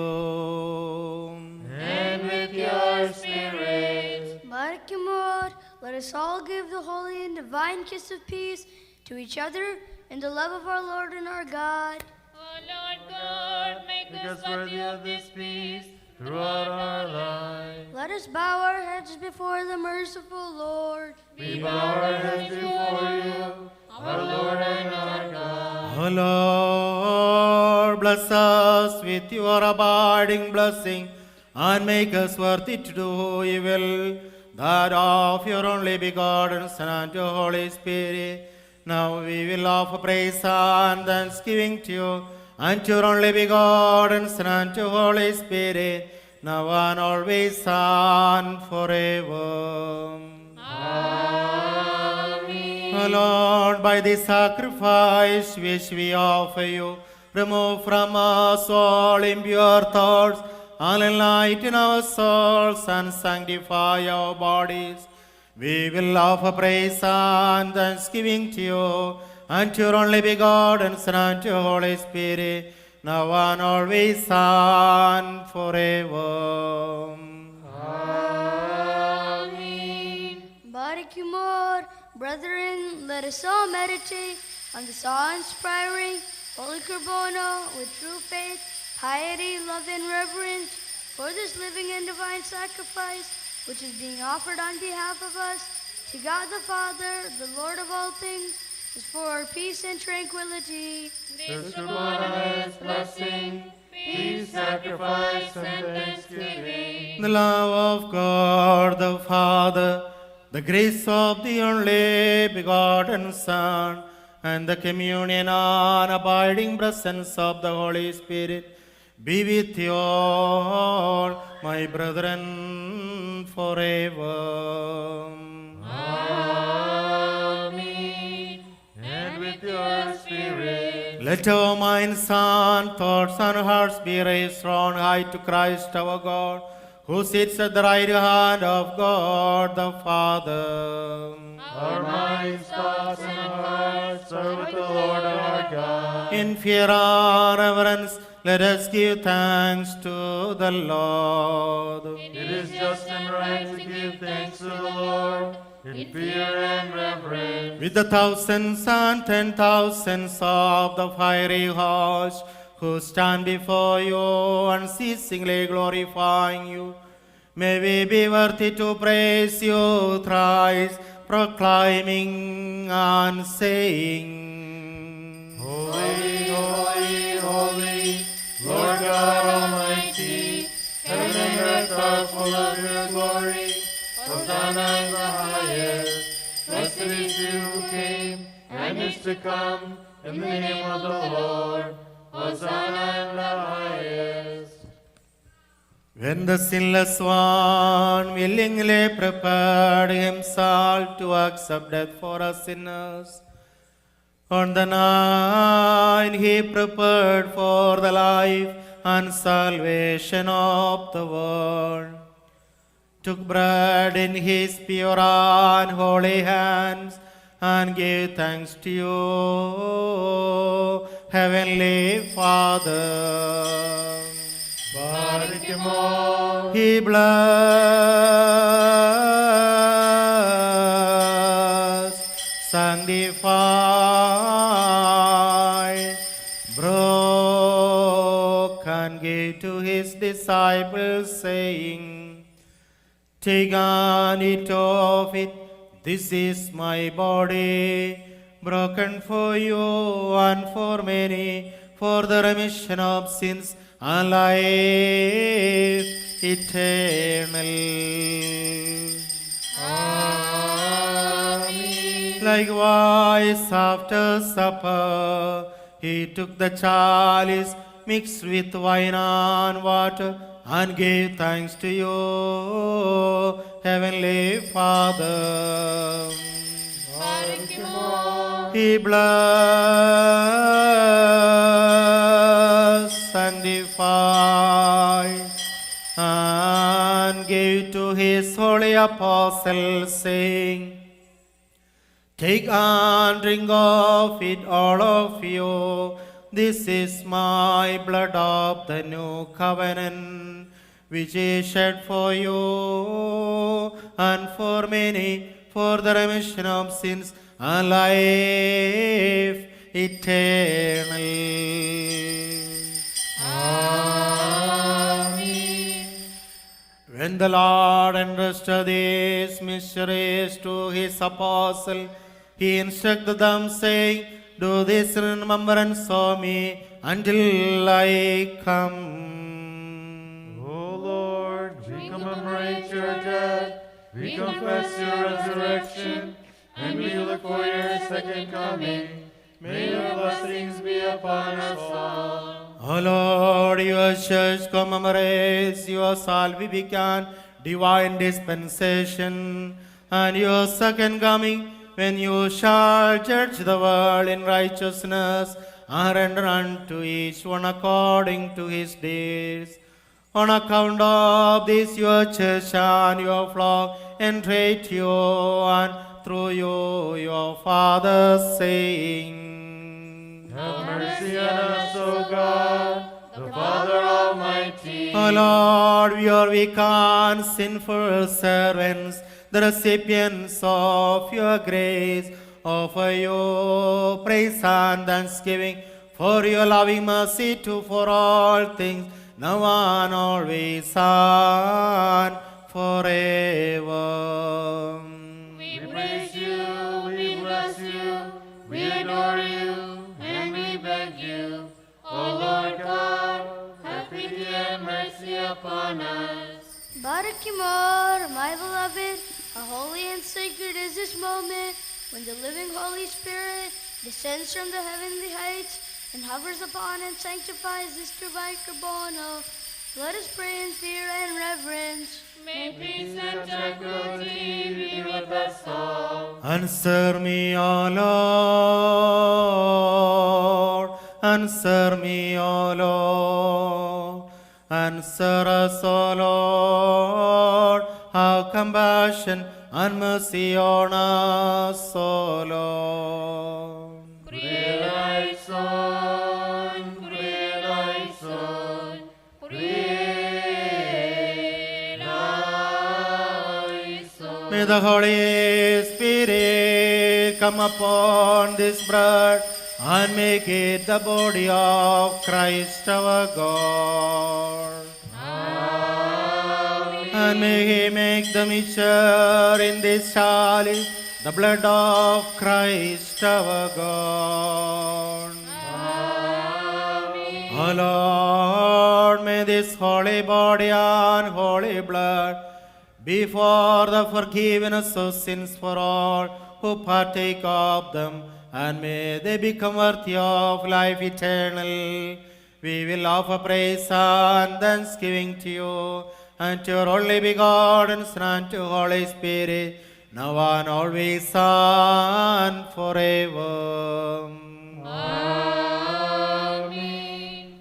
Speaker 3: And with your spirit.
Speaker 8: Barakimor, let us all give the holy and divine kiss of peace to each other in the love of our Lord and our God.
Speaker 3: O Lord God, make us worthy of this peace throughout our lives.
Speaker 8: Let us bow our heads before the merciful Lord.
Speaker 3: We bow our heads before you, our Lord and our God.
Speaker 2: O Lord, bless us with your abiding blessing and make us worthy to do your will, that of your only begotten Son and your Holy Spirit. Now we will offer praise and thanksgiving to you and to your only begotten Son and to your Holy Spirit, now and always and forever.
Speaker 3: Amen.
Speaker 2: O Lord, by this sacrifice which we offer you, remove from us all impure thoughts, and enlighten our souls and sanctify our bodies. We will offer praise and thanksgiving to you and to your only begotten Son and to your Holy Spirit, now and always and forever.
Speaker 3: Amen.
Speaker 8: Barakimor, brethren, let us all meditate on this awe-inspiring Holy Corbono with true faith, piety, love, and reverence for this living and divine sacrifice which is being offered on behalf of us to God the Father, the Lord of all things, is for our peace and tranquility.
Speaker 3: This Corbono's blessing, peace, sacrifice, and thanksgiving.
Speaker 2: The love of God the Father, the grace of the only begotten Son, and the communion and abiding presence of the Holy Spirit be with you all, my brethren, forever.
Speaker 3: Amen. And with your spirit.
Speaker 2: Let our minds and thoughts and hearts be raised on high to Christ our God, who sits at the right hand of God the Father.
Speaker 3: Our minds, thoughts, and hearts are with the Lord our God.
Speaker 2: In fear and reverence, let us give thanks to the Lord.
Speaker 3: It is just and right to give thanks to the Lord in fear and reverence.
Speaker 2: With the thousands and 10,000s of the fiery host who stand before you unceasingly glorifying you, may we be worthy to praise you thrice, proclaiming and saying,
Speaker 3: Holy, holy, holy, Lord God Almighty, heaven and earth are full of your glory. Hosanna in the highest. Blessed is he who came and is to come in the name of the Lord. Hosanna in the highest.
Speaker 2: When the sinless one willingly prepared himself to accept death for us sinners, on the night he prepared for the life and salvation of the world, took bread in his pure and holy hands, and gave thanks to you, Heavenly Father.
Speaker 3: Barikimo.
Speaker 2: He blessed, sanctified, broke, and gave to his disciples, saying, Take and eat of it, this is my body, broken for you and for many, for the remission of sins and life eternal.
Speaker 3: Amen.
Speaker 2: Likewise, after supper, he took the chalice mixed with wine and water, and give thanks to you, Heavenly Father. He blessed, sanctified, and gave to his holy apostles, saying, Take and drink of it, all of you. This is my blood of the new covenant, which is shed for you and for many for the remission of sins and life eternal. When the Lord entrusted these mysteries to his apostle, he instructed them, saying, Do this in remembrance of me until I come.
Speaker 5: O Lord, we commemorate your death, we confess your resurrection, and we look for your second coming. May your blessings be upon us all.
Speaker 2: O Lord, your church commemorates your salvific divine dispensation and your second coming, when you shall judge the world in righteousness and render unto each one according to his deeds. On account of this, your church and your flock entreat you, and through you, your Father, saying,
Speaker 5: Have mercy on us, O God, the Father Almighty.
Speaker 2: O Lord, we are weak and sinful servants, the recipients of your grace, offer you praise and thanksgiving for your loving mercy to for all things, now and always and forever.
Speaker 3: We praise you, we bless you, we adore you, and we beg you, O Lord God, have pity and mercy upon us.
Speaker 8: Barakimor, my beloved, how holy and sacred is this moment when the living Holy Spirit descends from the heavenly heights and hovers upon and sanctifies this divine Kabbalah. Let us pray in fear and reverence.
Speaker 3: May peace and tranquility be with us all.
Speaker 2: Answer me, O Lord, answer me, O Lord, answer us, O Lord, have compassion and mercy on us, O Lord.
Speaker 3: Kyrie eleison, Kyrie eleison, Kyrie eleison.
Speaker 2: May the Holy Spirit come upon this bread and make it the body of Christ our God. And may he make the mixture in this chalice the blood of Christ our God. O Lord, may this holy body and holy blood be for the forgiveness of sins for all who partake of them, and may they become worthy of life eternal. We will offer praise and thanksgiving to you, and to your only begotten Son, and to Holy Spirit, now and always and forever.
Speaker 3: Amen.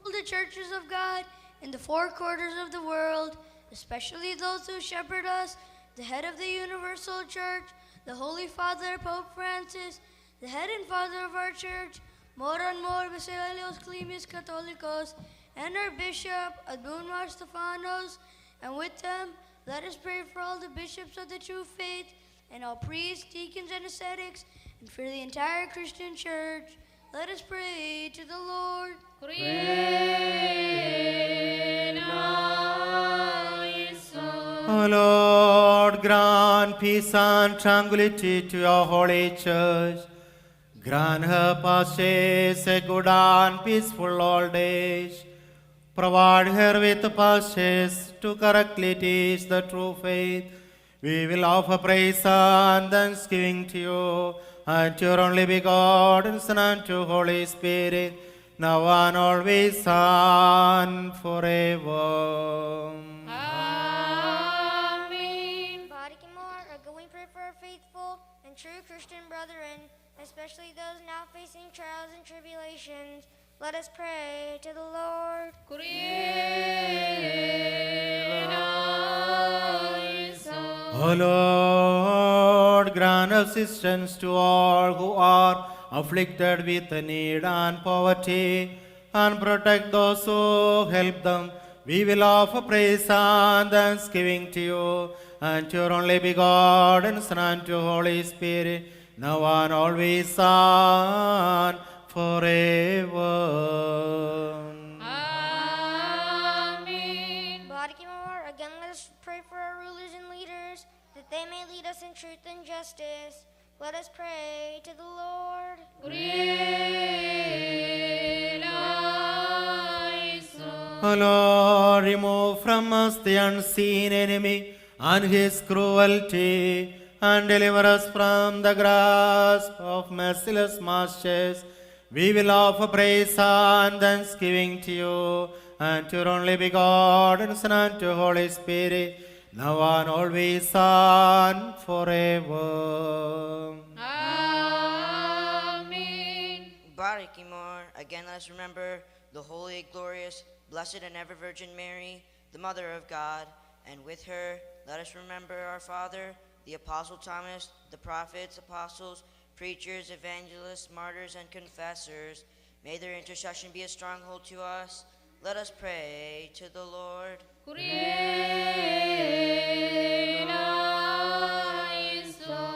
Speaker 8: All the churches of God in the four quarters of the world, especially those who shepherd us, the head of the universal church, the Holy Father Pope Francis, the head and father of our church, more and more Basilios Climis Catholicos, and our bishop, Adunmar Stephanos, and with them, let us pray for all the bishops of the true faith, and all priests, deacons, and ascetics, and for the entire Christian church. Let us pray to the Lord.
Speaker 2: O Lord, grant peace and tranquility to your holy church. Grant her pastors a good and peaceful old age. Provide her with pastors to correctly teach the true faith. We will offer praise and thanksgiving to you, and to your only begotten Son, and to Holy Spirit, now and always and forever.
Speaker 3: Amen.
Speaker 8: Badikimor, we pray for our faithful and true Christian brethren, especially those now facing trials and tribulations. Let us pray to the Lord.
Speaker 2: O Lord, grant assistance to all who are afflicted with need and poverty, and protect those who help them. We will offer praise and thanksgiving to you, and to your only begotten Son, and to Holy Spirit, now and always and forever.
Speaker 3: Amen.
Speaker 8: Badikimor, again let us pray for our rulers and leaders, that they may lead us in truth and justice. Let us pray to the Lord.
Speaker 2: O Lord, remove from us the unseen enemy and his cruelty, and deliver us from the grasp of merciless masters. We will offer praise and thanksgiving to you, and to your only begotten Son, and to Holy Spirit, now and always and forever.
Speaker 3: Amen.
Speaker 6: Barikimor, again let us remember the holy, glorious, blessed, and ever Virgin Mary, the Mother of God, and with her let us remember our Father, the Apostle Thomas, the prophets, apostles, preachers, evangelists, martyrs, and confessors. May their intercession be a stronghold to us. Let us pray to the Lord.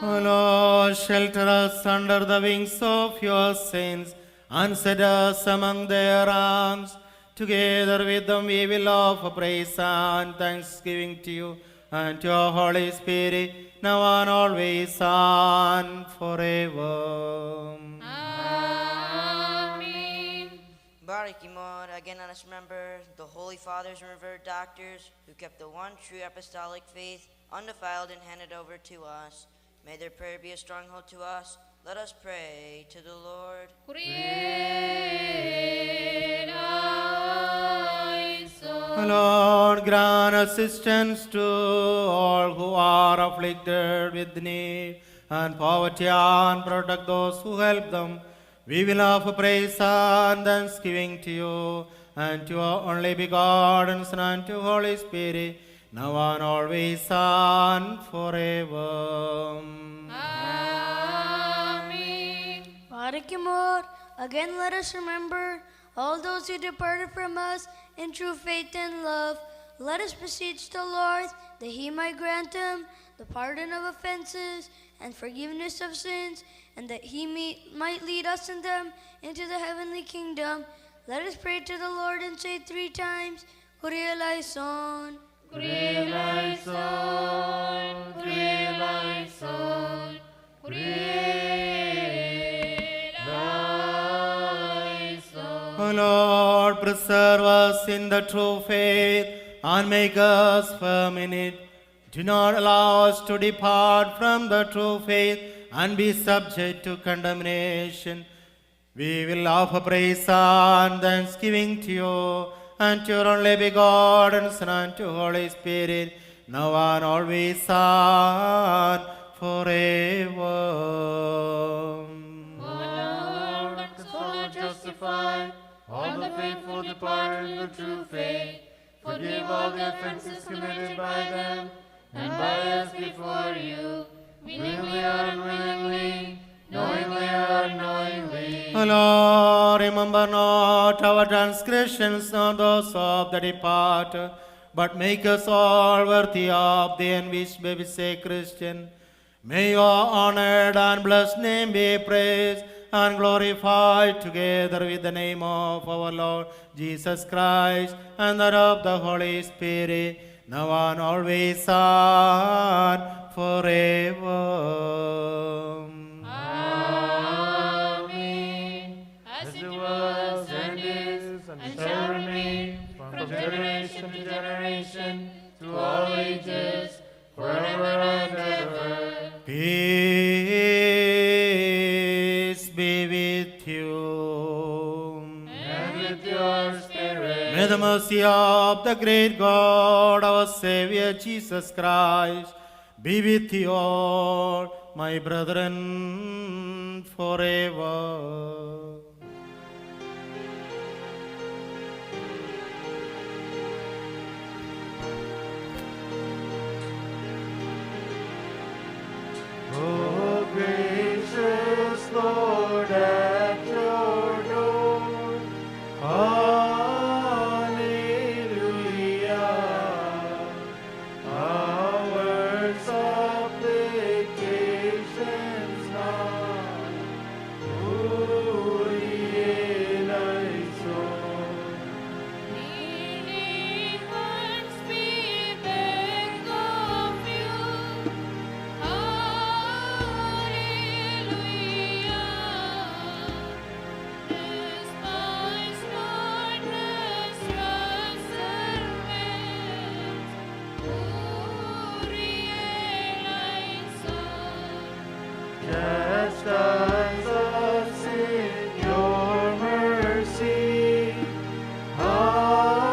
Speaker 2: O Lord, shelter us under the wings of your saints, and set us among their arms. Together with them we will offer praise and thanksgiving to you, and to your Holy Spirit, now and always and forever.
Speaker 3: Amen.
Speaker 6: Barikimor, again let us remember the holy fathers and revered doctors who kept the one true apostolic faith undefiled and handed over to us. May their prayer be a stronghold to us. Let us pray to the Lord.
Speaker 2: O Lord, grant assistance to all who are afflicted with need and poverty, and protect those who help them. We will offer praise and thanksgiving to you, and to your only begotten Son, and to Holy Spirit, now and always and forever.
Speaker 3: Amen.
Speaker 8: Badikimor, again let us remember all those who departed from us in true faith and love. Let us beseech the Lord that he might grant them the pardon of offenses and forgiveness of sins, and that he might lead us and them into the heavenly kingdom. Let us pray to the Lord and say 3 times, Kyrie eleison.
Speaker 3: Kyrie eleison. Kyrie eleison. Kyrie eleison.
Speaker 2: O Lord, preserve us in the true faith and make us firm in it. Do not allow us to depart from the true faith and be subject to condemnation. We will offer praise and thanksgiving to you, and to your only begotten Son, and to Holy Spirit, now and always and forever.
Speaker 3: O Lord,
Speaker 5: Lord, justify all the faithful departed in the true faith. Forgive all the offenses committed by them and by us before you, willingly or unwillingly, knowingly or unknowingly.
Speaker 2: O Lord, remember not our transgressions, nor those of the departed, but make us all worthy of the end which may be say Christian. May your honored and blessed name be praised and glorified together with the name of our Lord Jesus Christ and that of the Holy Spirit, now and always and forever.
Speaker 3: Amen. As it was and is and shall remain from generation to generation to all ages, forever and ever.
Speaker 2: Peace be with you.
Speaker 3: And
Speaker 2: May the mercy of the great God, our Savior Jesus Christ, be with you all, my brethren, forever.
Speaker 5: O gracious Lord, at your door, hallelujah. Our supplications now, Uriel
Speaker 3: Kneeling once we beg of you, Hallelujah. Despise not as your servants, Uriel.
Speaker 5: chastise us in your mercy. Hallelujah.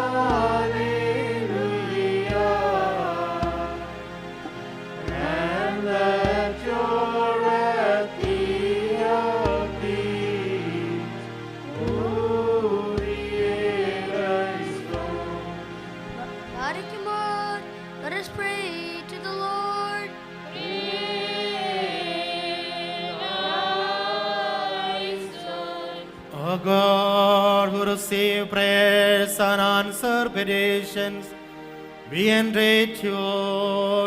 Speaker 5: And let your wrath be appeased.
Speaker 8: Barikimon, let us pray to the Lord.
Speaker 2: O God, who receive prayers and answer petitions, we entreat you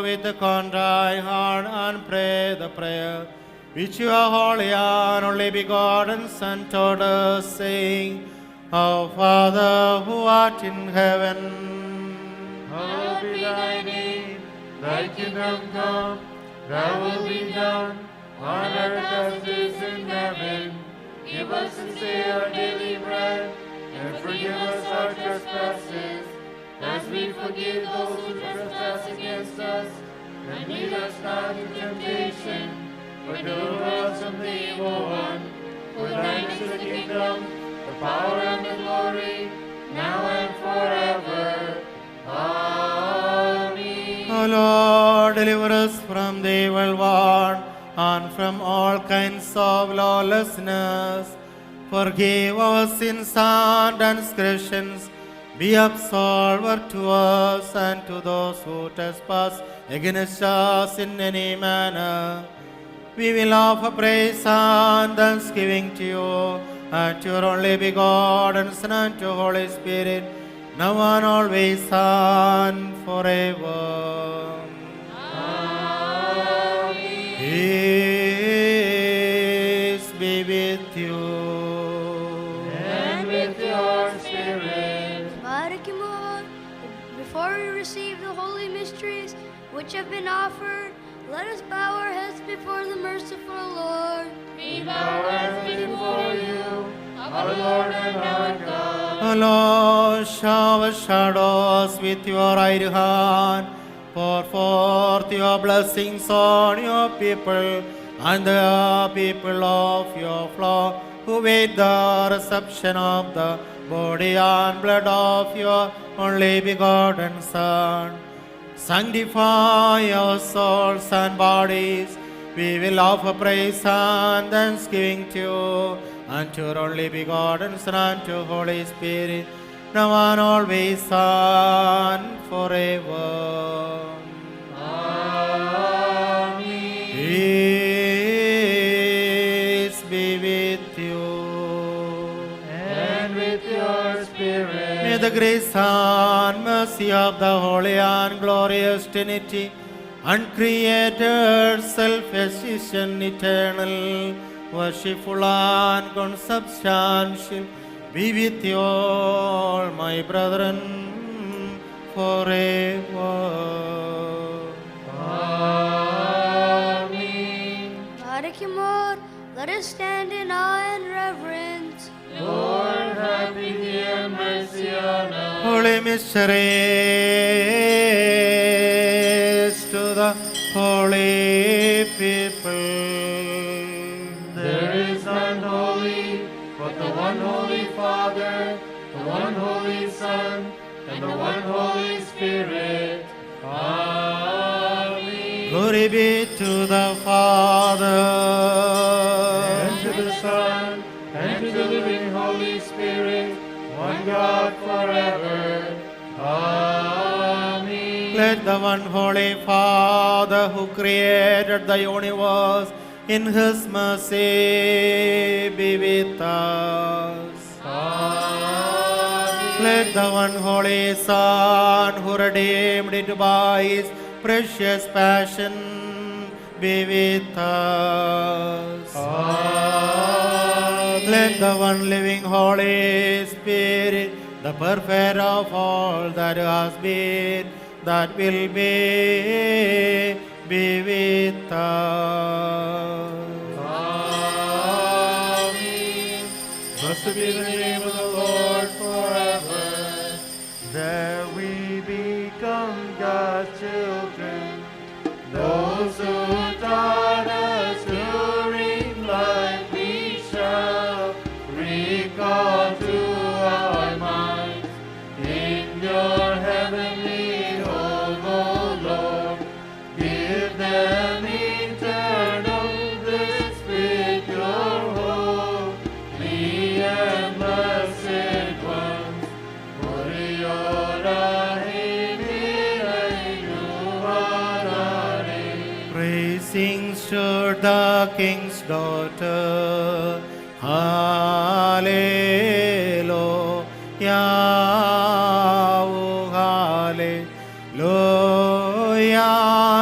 Speaker 2: with a contrite heart and pray the prayer which your holy and only begotten Son taught us, saying, Our Father who art in heaven,
Speaker 5: Hallowed be thy name, thy kingdom come, thy will be done, on earth as it is in heaven. Give us this day our daily bread, and forgive us our trespasses, as we forgive those who trespass against us. And lead us not into temptation, but deliver us from the evil one. For thine is the kingdom, the power, and the glory, now and forever. Amen.
Speaker 2: O Lord, deliver us from the evil one and from all kinds of lawlessness. Forgive our sins and transgressions. Be absolver to us and to those who trespass against us in any manner. We will offer praise and thanksgiving to you and to your only begotten Son and to Holy Spirit, now and always and forever. Peace be with you.
Speaker 5: And with your spirit.
Speaker 8: Barikimon, before we receive the holy mysteries which have been offered, let us bow our heads before the merciful Lord.
Speaker 3: We
Speaker 5: Bow
Speaker 3: bow
Speaker 5: our
Speaker 3: our
Speaker 5: heads
Speaker 3: heads
Speaker 5: before you, our Lord and our God.
Speaker 2: O Lord, shower shadows with your right hand. Pour forth your blessings on your people and the people of your flock, who wait the reception of the body and blood of your only begotten Son. Sanctify our souls and bodies. We will offer praise and thanksgiving to you and to your only begotten Son and to Holy Spirit, now and always and forever.
Speaker 5: Amen.
Speaker 2: Peace be with you.
Speaker 5: And with your spirit.
Speaker 2: May the grace and mercy of the Holy and Glorious Trinity, uncreated, self-existent, eternal, worshipful and consubstantial, be with you all, my brethren, forever.
Speaker 5: Amen.
Speaker 8: Barikimon, let us stand in awe and reverence.
Speaker 5: Lord, have pity and mercy on us.
Speaker 2: Holy mysteries to the holy people.
Speaker 5: There is none holy but the one holy Father, the one holy Son, Holy Spirit. Amen.
Speaker 2: Glory be to the Father,
Speaker 5: And to the Son, and to the living Holy Spirit, one God forever. Amen.
Speaker 2: Let the one holy Father who created the universe in his mercy be with us.
Speaker 5: Amen.
Speaker 2: Let the one holy Son who redeemed it by his precious passion be with us.
Speaker 5: Amen.
Speaker 2: Let the one living Holy Spirit, the perfect of all that has been, that will be with us.
Speaker 5: Amen. Blessed be the name of the Lord forever. There we become God's children. Those who taught us to read like we shall recall to our minds in your heavenly home, O Lord. Give them eternal bliss with your holy and blessed ones.
Speaker 2: Praising should the King's daughter. Hallelujah, oh, hallelujah,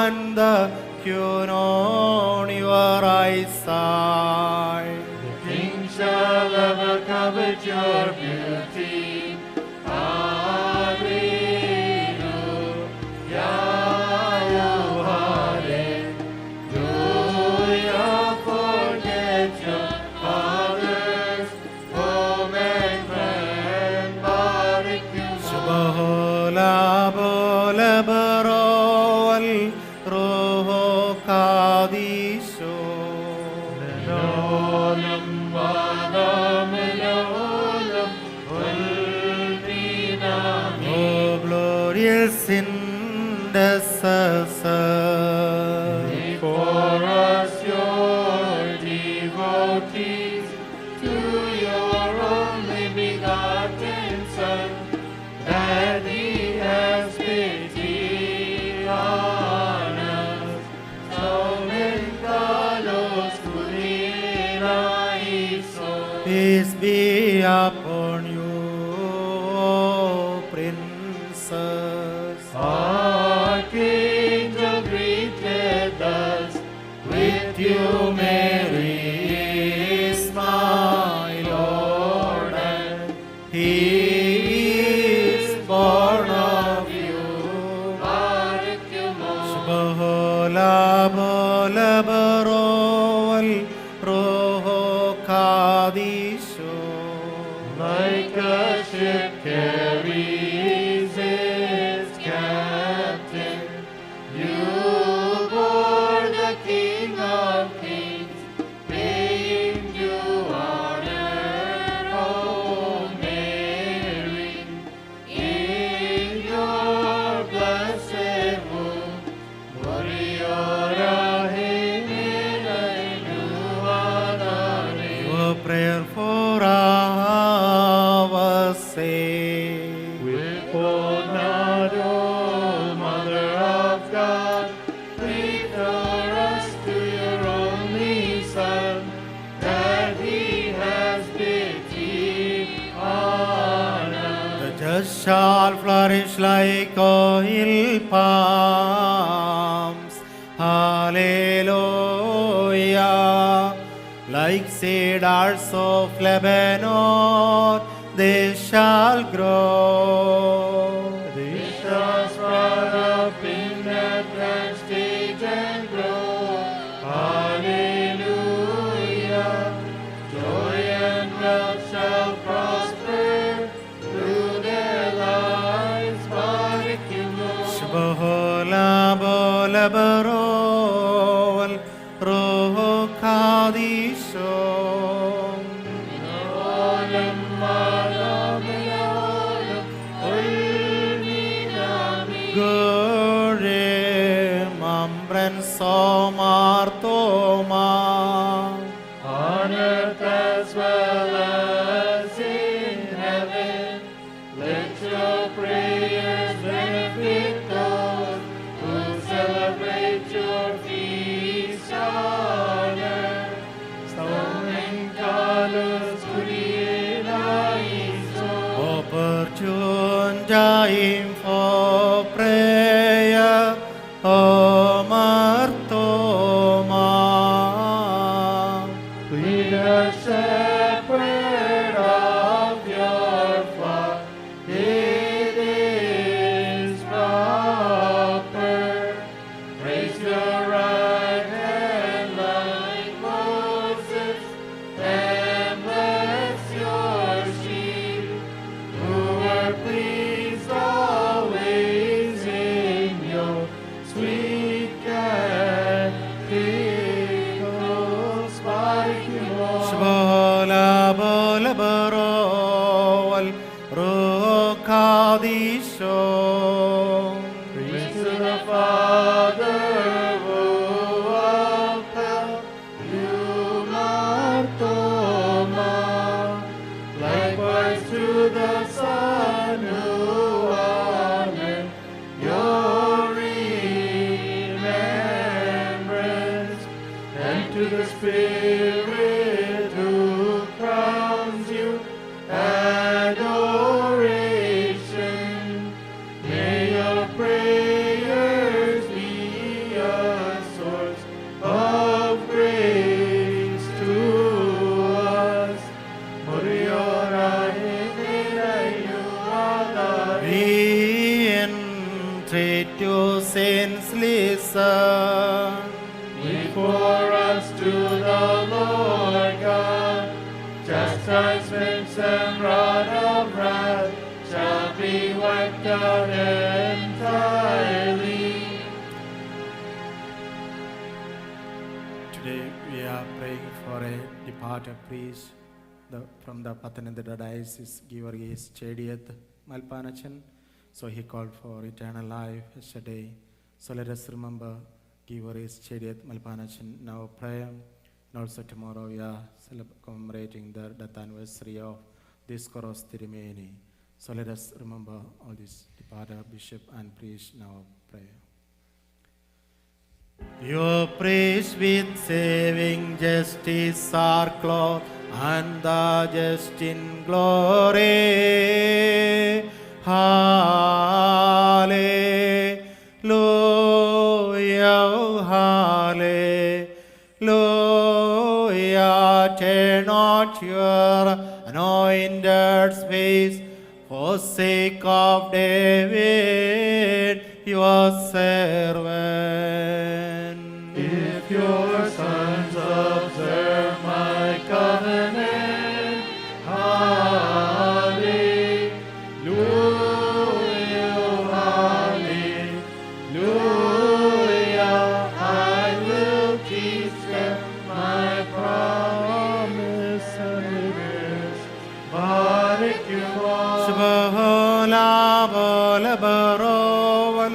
Speaker 2: and the tune on your eyesight.
Speaker 5: The King shall ever covet your beauty. Hallelujah, oh, hallelujah. Forget your father's home and clan. Barik you,
Speaker 2: Subhola bola barol roho kadisho.
Speaker 5: Leolam vadam leolam ulminam.
Speaker 2: Oh, glorious intercessor.
Speaker 5: For us, your devotees, to your only begotten Son, that he has pity on us. Somen kalos kuliraiso.
Speaker 2: Peace be upon you, O princess.
Speaker 5: Archangel greeted us, with you, Mary, is my Lord, and
Speaker 2: He is born of
Speaker 5: you. Barik you,
Speaker 2: Subhola bola barol roho kadisho.
Speaker 5: like a ship carries its captain, you bore the King of Kings, paying you honor, O Mary. In your blessed womb, Gloriora Himelainu Adare.
Speaker 2: Your prayer for our sake.
Speaker 5: Withhold not, O Mother of God, refer us to your only Son, that he has pity on us.
Speaker 2: The just shall flourish like oil palms. Hallelujah. Like cedars of Lebanon, they shall grow.
Speaker 5: They shall sprout up in advanced stage and grow. Hallelujah. Joy and wealth shall prosper through their lives. Barik you, Lord.
Speaker 2: Shbola bola barol roho kadisho.
Speaker 5: Leolam vadam leolam ulminam.
Speaker 2: and so Marthoma.
Speaker 5: On earth as well as in heaven, let your prayers benefit those who celebrate your feast on earth. Stolen Carlos
Speaker 2: Opportune time for prayer, O Marthoma.
Speaker 5: Be the shepherd of your flock. It is proper. Raise your right hand like Moses, and bless your sheep, who are pleased always in your sweet canticles. Spike you all.
Speaker 2: Shbola bola barowal rokadisho.
Speaker 5: Praise to the Father who upheld you, Marthoma. Likewise to the Son who honored your remembrance, and to the Spirit who crowns you adoration. May your prayers be a source of grace to us. Moriora
Speaker 2: We entreat you, saints, listen.
Speaker 5: for us to the Lord God. Chastisements and rod of wrath shall be wiped out entirely.
Speaker 1: Today we are praying for a departed priest from the Pathanamthitta Diocese, Georgis Chediath Malpanachan. So he called for eternal life yesterday. So let us remember Georgis Chediath Malpanachan in our prayer. And also tomorrow we are commemorating the death anniversary of this Koros Tirumeni. So let us remember all these departed bishop and priest in our prayer.
Speaker 2: Your praise with saving justice are clothed, and the just in glory. Hallelujah, hallelujah. Turn not your anointed face, for sake of David, your servant.
Speaker 5: If your sons observe my covenant, hallelujah, hallelujah, I will teach them my promise and rigors. Barik you all.
Speaker 2: Shbola bola barowal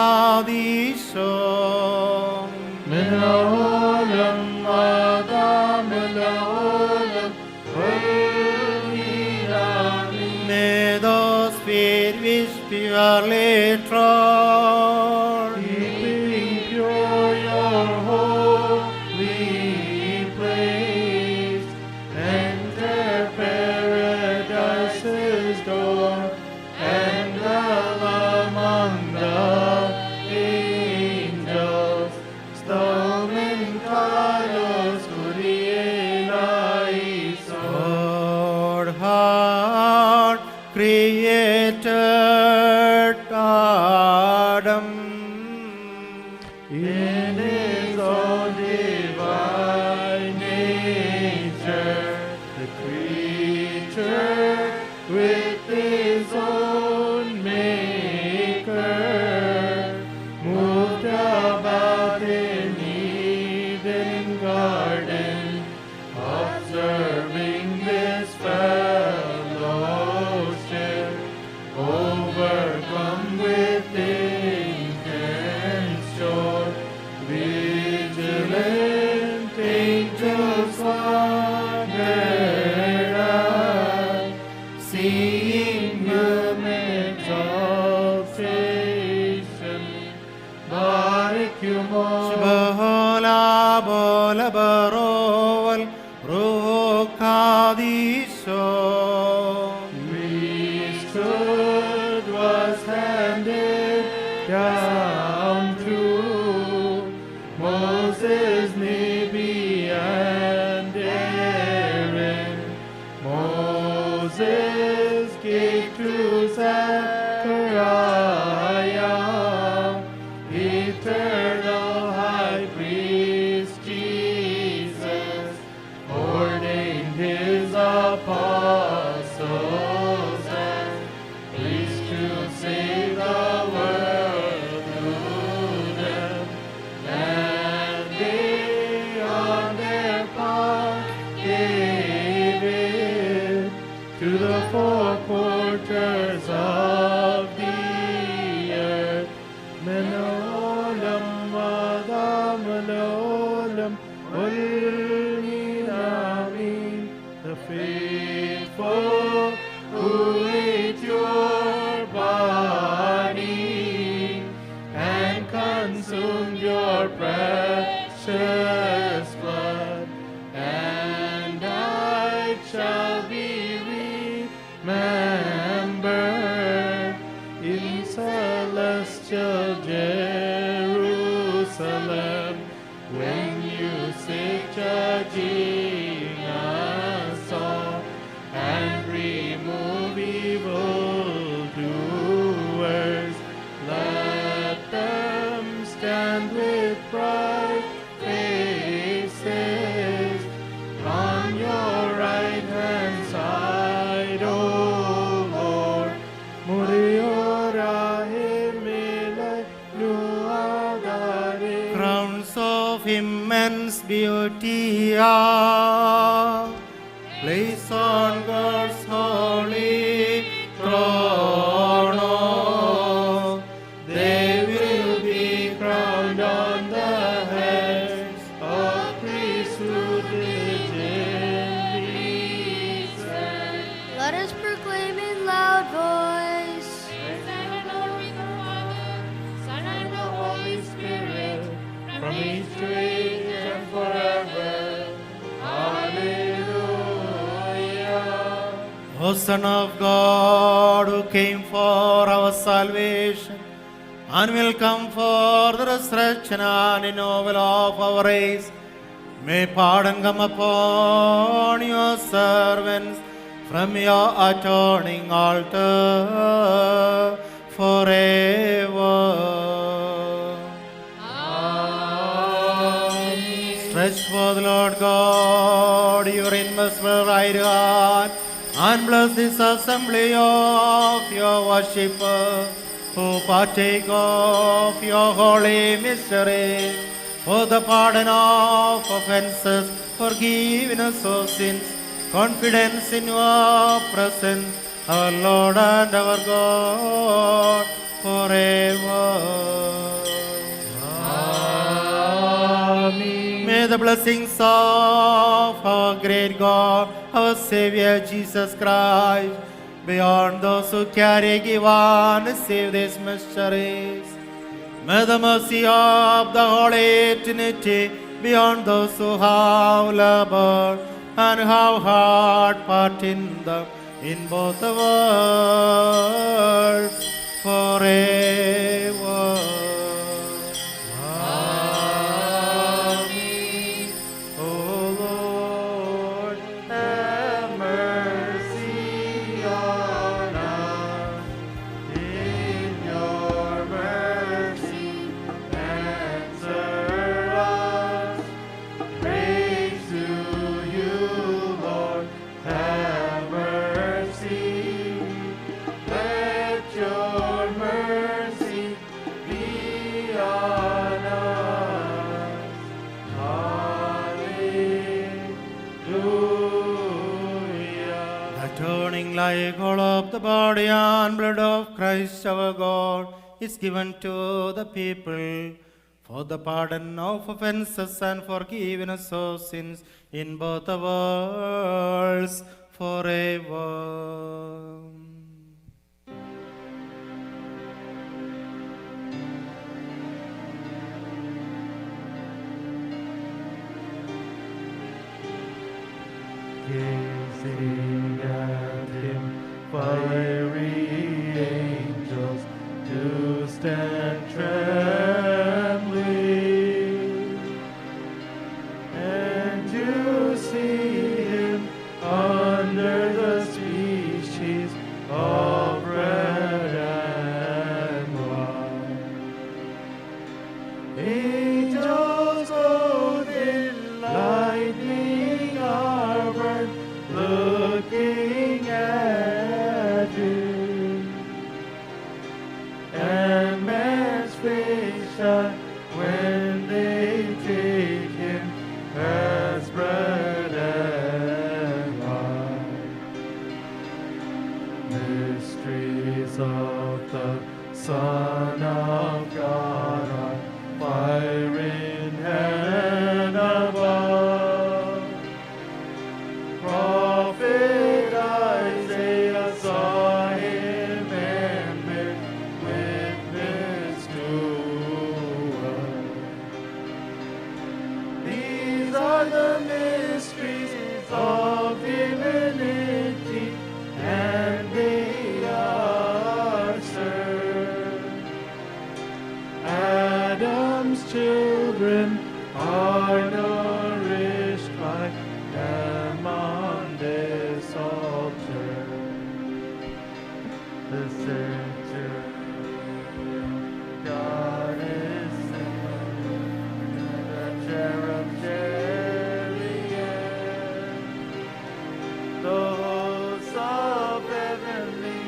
Speaker 2: rokadisho.
Speaker 5: من العالم آدم العالم والإله.
Speaker 2: May those feet which purely trod,
Speaker 5: Keeping pure your holy place, enter paradise's door, and dwell among the angels. Stolen Carlos Urielaison.
Speaker 2: Lord, heart created Adam.
Speaker 5: In his own divine nature, the creature with his own maker moved about in Eden garden, observing this fellowship, overcome with intense joy. Cumo.
Speaker 2: Shbahola bola barol rokadisho.
Speaker 5: Priesthood was handed down to Moses, Nebi, and Aaron. Moses gave to Zechariah eternal high priest Jesus, ordained his apostles and priests to save the world through them. And they on their part gave it to the four quarters of the earth. Menolam Adam Menolam Ulminamin, the faithful who ate your body and consumed your precious blood, and I shall be remembered in celestial Jerusalem when you sit judging us all and remove evildoers. Let them stand with bright faces on your right hand side, O Lord. Muriora Himele Luadare.
Speaker 2: Crowns of immense beauty are placed on God's holy throne. Oh,
Speaker 5: They will be crowned on the heads of priests who diligently serve.
Speaker 8: Let us proclaim in loud voice.
Speaker 3: Praise the Lord with the Father, Son, and the Holy Spirit,
Speaker 5: From age to age and forever. Hallelujah.
Speaker 2: O Son of God, who came for our salvation and will come for the resurrection and renewal of our race, may pardon come upon your servants from your atoning altar forever. Stretch forth, Lord God, your invincible right hand, and bless this assembly of your worshippers who partake of your holy mystery, for the pardon of offenses, forgiveness of sins, confidence in your presence, our Lord and our God, forever. May the blessings of our great God, our Savior Jesus Christ, be on those who carry, give, and receive these mysteries. May the mercy of the Holy Trinity be on those who have labored and have had part in them in both the worlds forever.
Speaker 5: Amen. O Lord, have mercy on us. In your mercy, answer us. Praise to you, Lord. Have mercy. Let your mercy be on us. Hallelujah.
Speaker 2: The turning like all of the body and blood of Christ our God is given to the people for the pardon of offenses and forgiveness of sins in both the worlds forever.
Speaker 5: gazing at him, fiery angels do stand trembling, and to see him under the species of bread and wine. Angels clothed in lightning armor, looking at him, and man's face shine when they take him as bread and wine. Mysteries of the Son of God are fire in heaven above. Prophet Isaiah saw him and bare witness to us. These are the mysteries of divinity, and they are certain. Adam's children are nourished by them on this altar. The center God is singing, the cherub chariot, the hosts of heavenly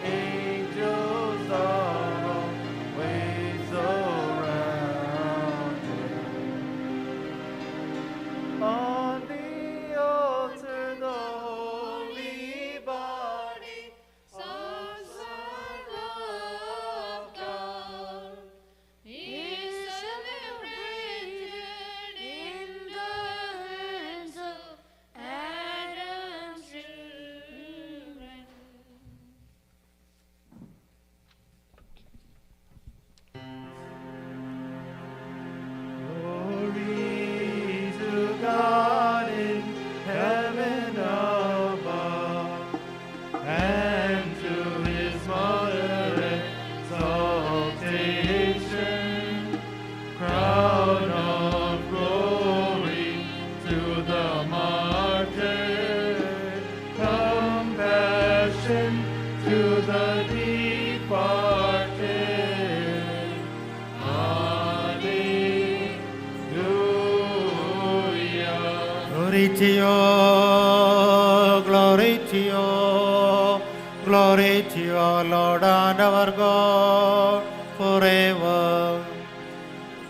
Speaker 5: angels are always around him. On the altar, the holy body,
Speaker 3: Son of God, is celebrated in the hands of Adam's children.
Speaker 5: Glory to God in heaven above, and to his mother exaltation. Crown of glory to the martyr, compassion to the departed. Hallelujah.
Speaker 2: Glory to you, glory to you, glory to you, Lord and our God, forever.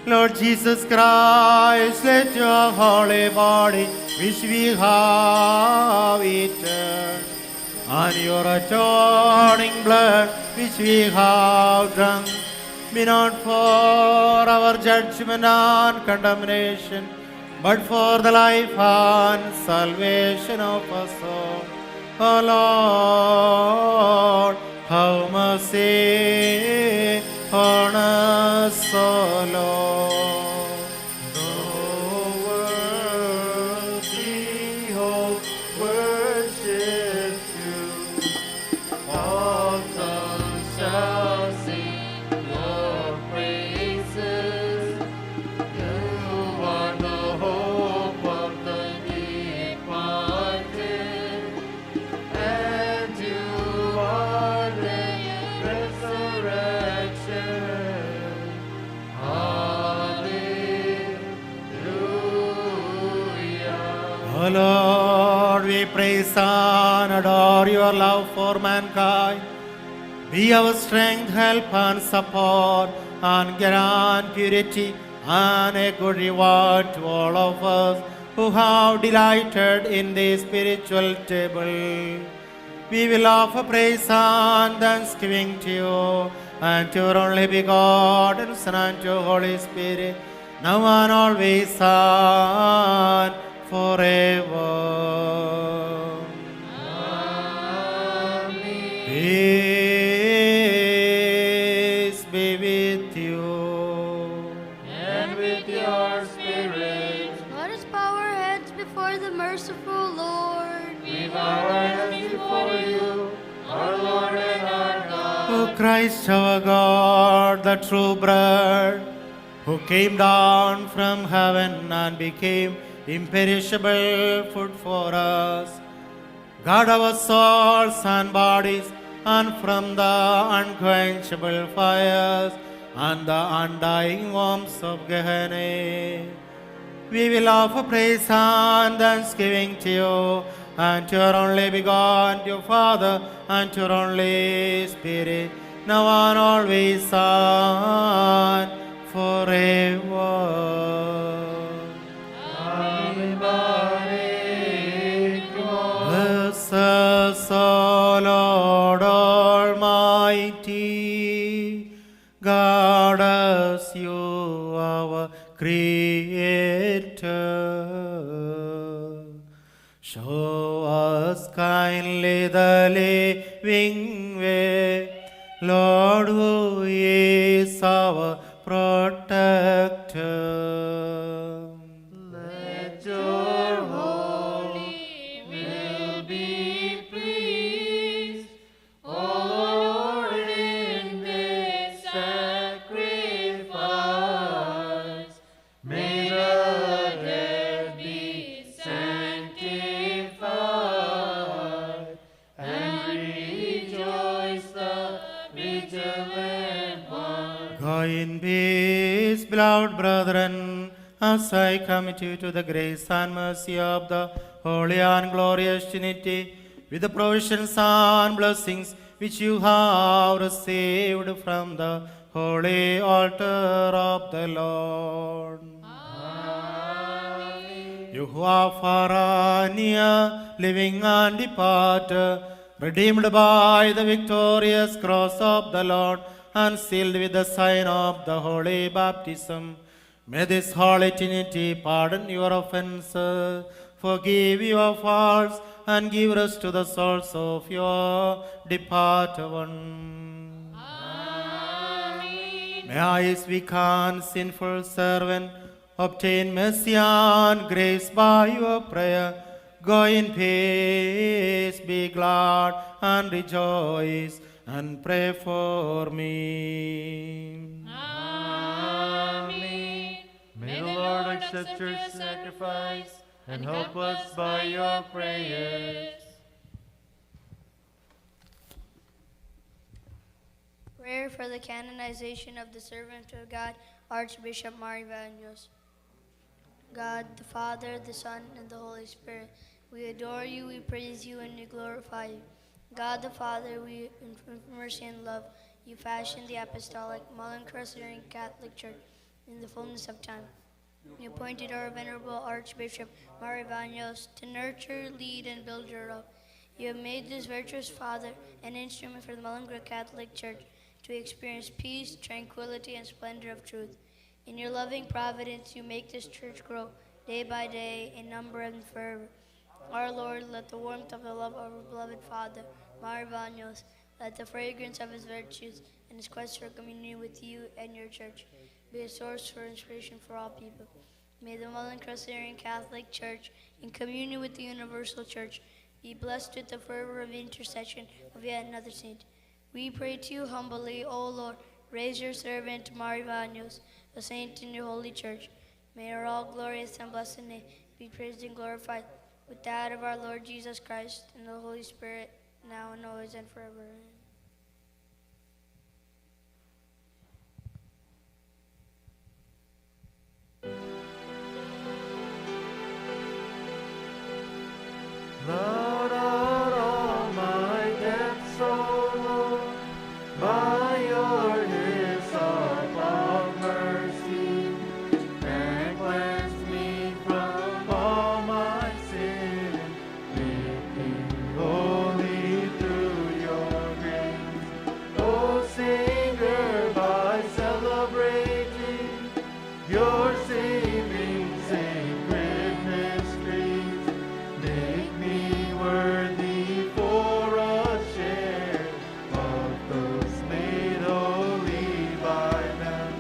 Speaker 2: Lord Jesus Christ, let your holy body, which we have eaten, and your atoning blood, which we have drunk, be not for our judgment and condemnation, but for the life and salvation of us all. O Lord, have mercy on us, O Lord.
Speaker 5: The world behold, worship you. All tongues shall sing your praises. You are the hope of the departed, and you are the resurrection. Hallelujah.
Speaker 2: O Lord, we praise and adore your love for mankind. Be our strength, help, and support, and grant purity and a good reward to all of us who have delighted in the spiritual table. We will offer praise and thanksgiving to you and to your only begotten Son and to your Holy Spirit, now and always and forever. Peace be with you.
Speaker 5: And with your spirit.
Speaker 8: Let us bow our heads before the the merciful Lord.
Speaker 5: We bow our heads before you, our Lord and our God.
Speaker 2: O Christ our God, the true bread, who came down from heaven and became imperishable food for us, guard our souls and bodies, and from the unquenchable fires and the undying warmth of Gehenna, we will offer praise and thanksgiving to you, and to your only begotten, your Father, and to your only Spirit, now and always and forever.
Speaker 5: Amen.
Speaker 2: Bless us, O Lord Almighty, guard us, you our Creator. Show us kindly the living way, Lord, who is our protector.
Speaker 5: Let your holy will be pleased, O Lord, in this sacrifice. May the dead be sanctified, and rejoice the vigilant one.
Speaker 2: Go in peace, beloved brethren, as I commit you to the grace and mercy of the Holy and Glorious Trinity, with the provisions and blessings which you have received from the holy altar of the Lord. You who are far and near, living and departed, redeemed by the victorious cross of the Lord, and sealed with the sign of the holy baptism, may this holy Trinity pardon your offenses, forgive your faults, and give rest to the souls of your departed ones. May I, as weak and sinful servant, obtain mercy and grace by your prayer. Go in peace, be glad and rejoice, and pray for me.
Speaker 3: Amen.
Speaker 5: May the Lord accept your sacrifice and help us by your prayers.
Speaker 8: Prayer for the canonization of the servant of God, Archbishop Marivanios. God, the Father, the Son, and the Holy Spirit, we adore you, we praise you, and we glorify you. God the Father, we, in mercy and love, you fashioned the apostolic, Mullen-Cresserian Catholic Church in the fullness of time. You appointed our venerable Archbishop Marivanios to nurture, lead, and build her up. You have made this virtuous father an instrument for the Mullingar Catholic Church to experience peace, tranquility, and splendor of truth. In your loving providence, you make this church grow day by day in number and fervor. Our Lord, let the warmth of the love of our beloved Father, Marivanios, let the fragrance of his virtues and his quest for communion with you and your church be a source for inspiration for all people. May the Mullen-Cresserian Catholic Church, in communion with the Universal Church, be blessed with the fervor of intercession of yet another saint. We pray to you humbly, O Lord, raise your servant Marivanios, a saint in your holy church. May our all glorious and blessed name be praised and glorified with that of our Lord Jesus Christ and the Holy Spirit, now and always and forever.
Speaker 5: Blot out all my debts, O Lord, by your hyssop of mercy, and cleanse me from all my sin. Make me holy through your grace. O Savior, by celebrating your saving sacred mysteries, make me worthy for a share of those made holy by them.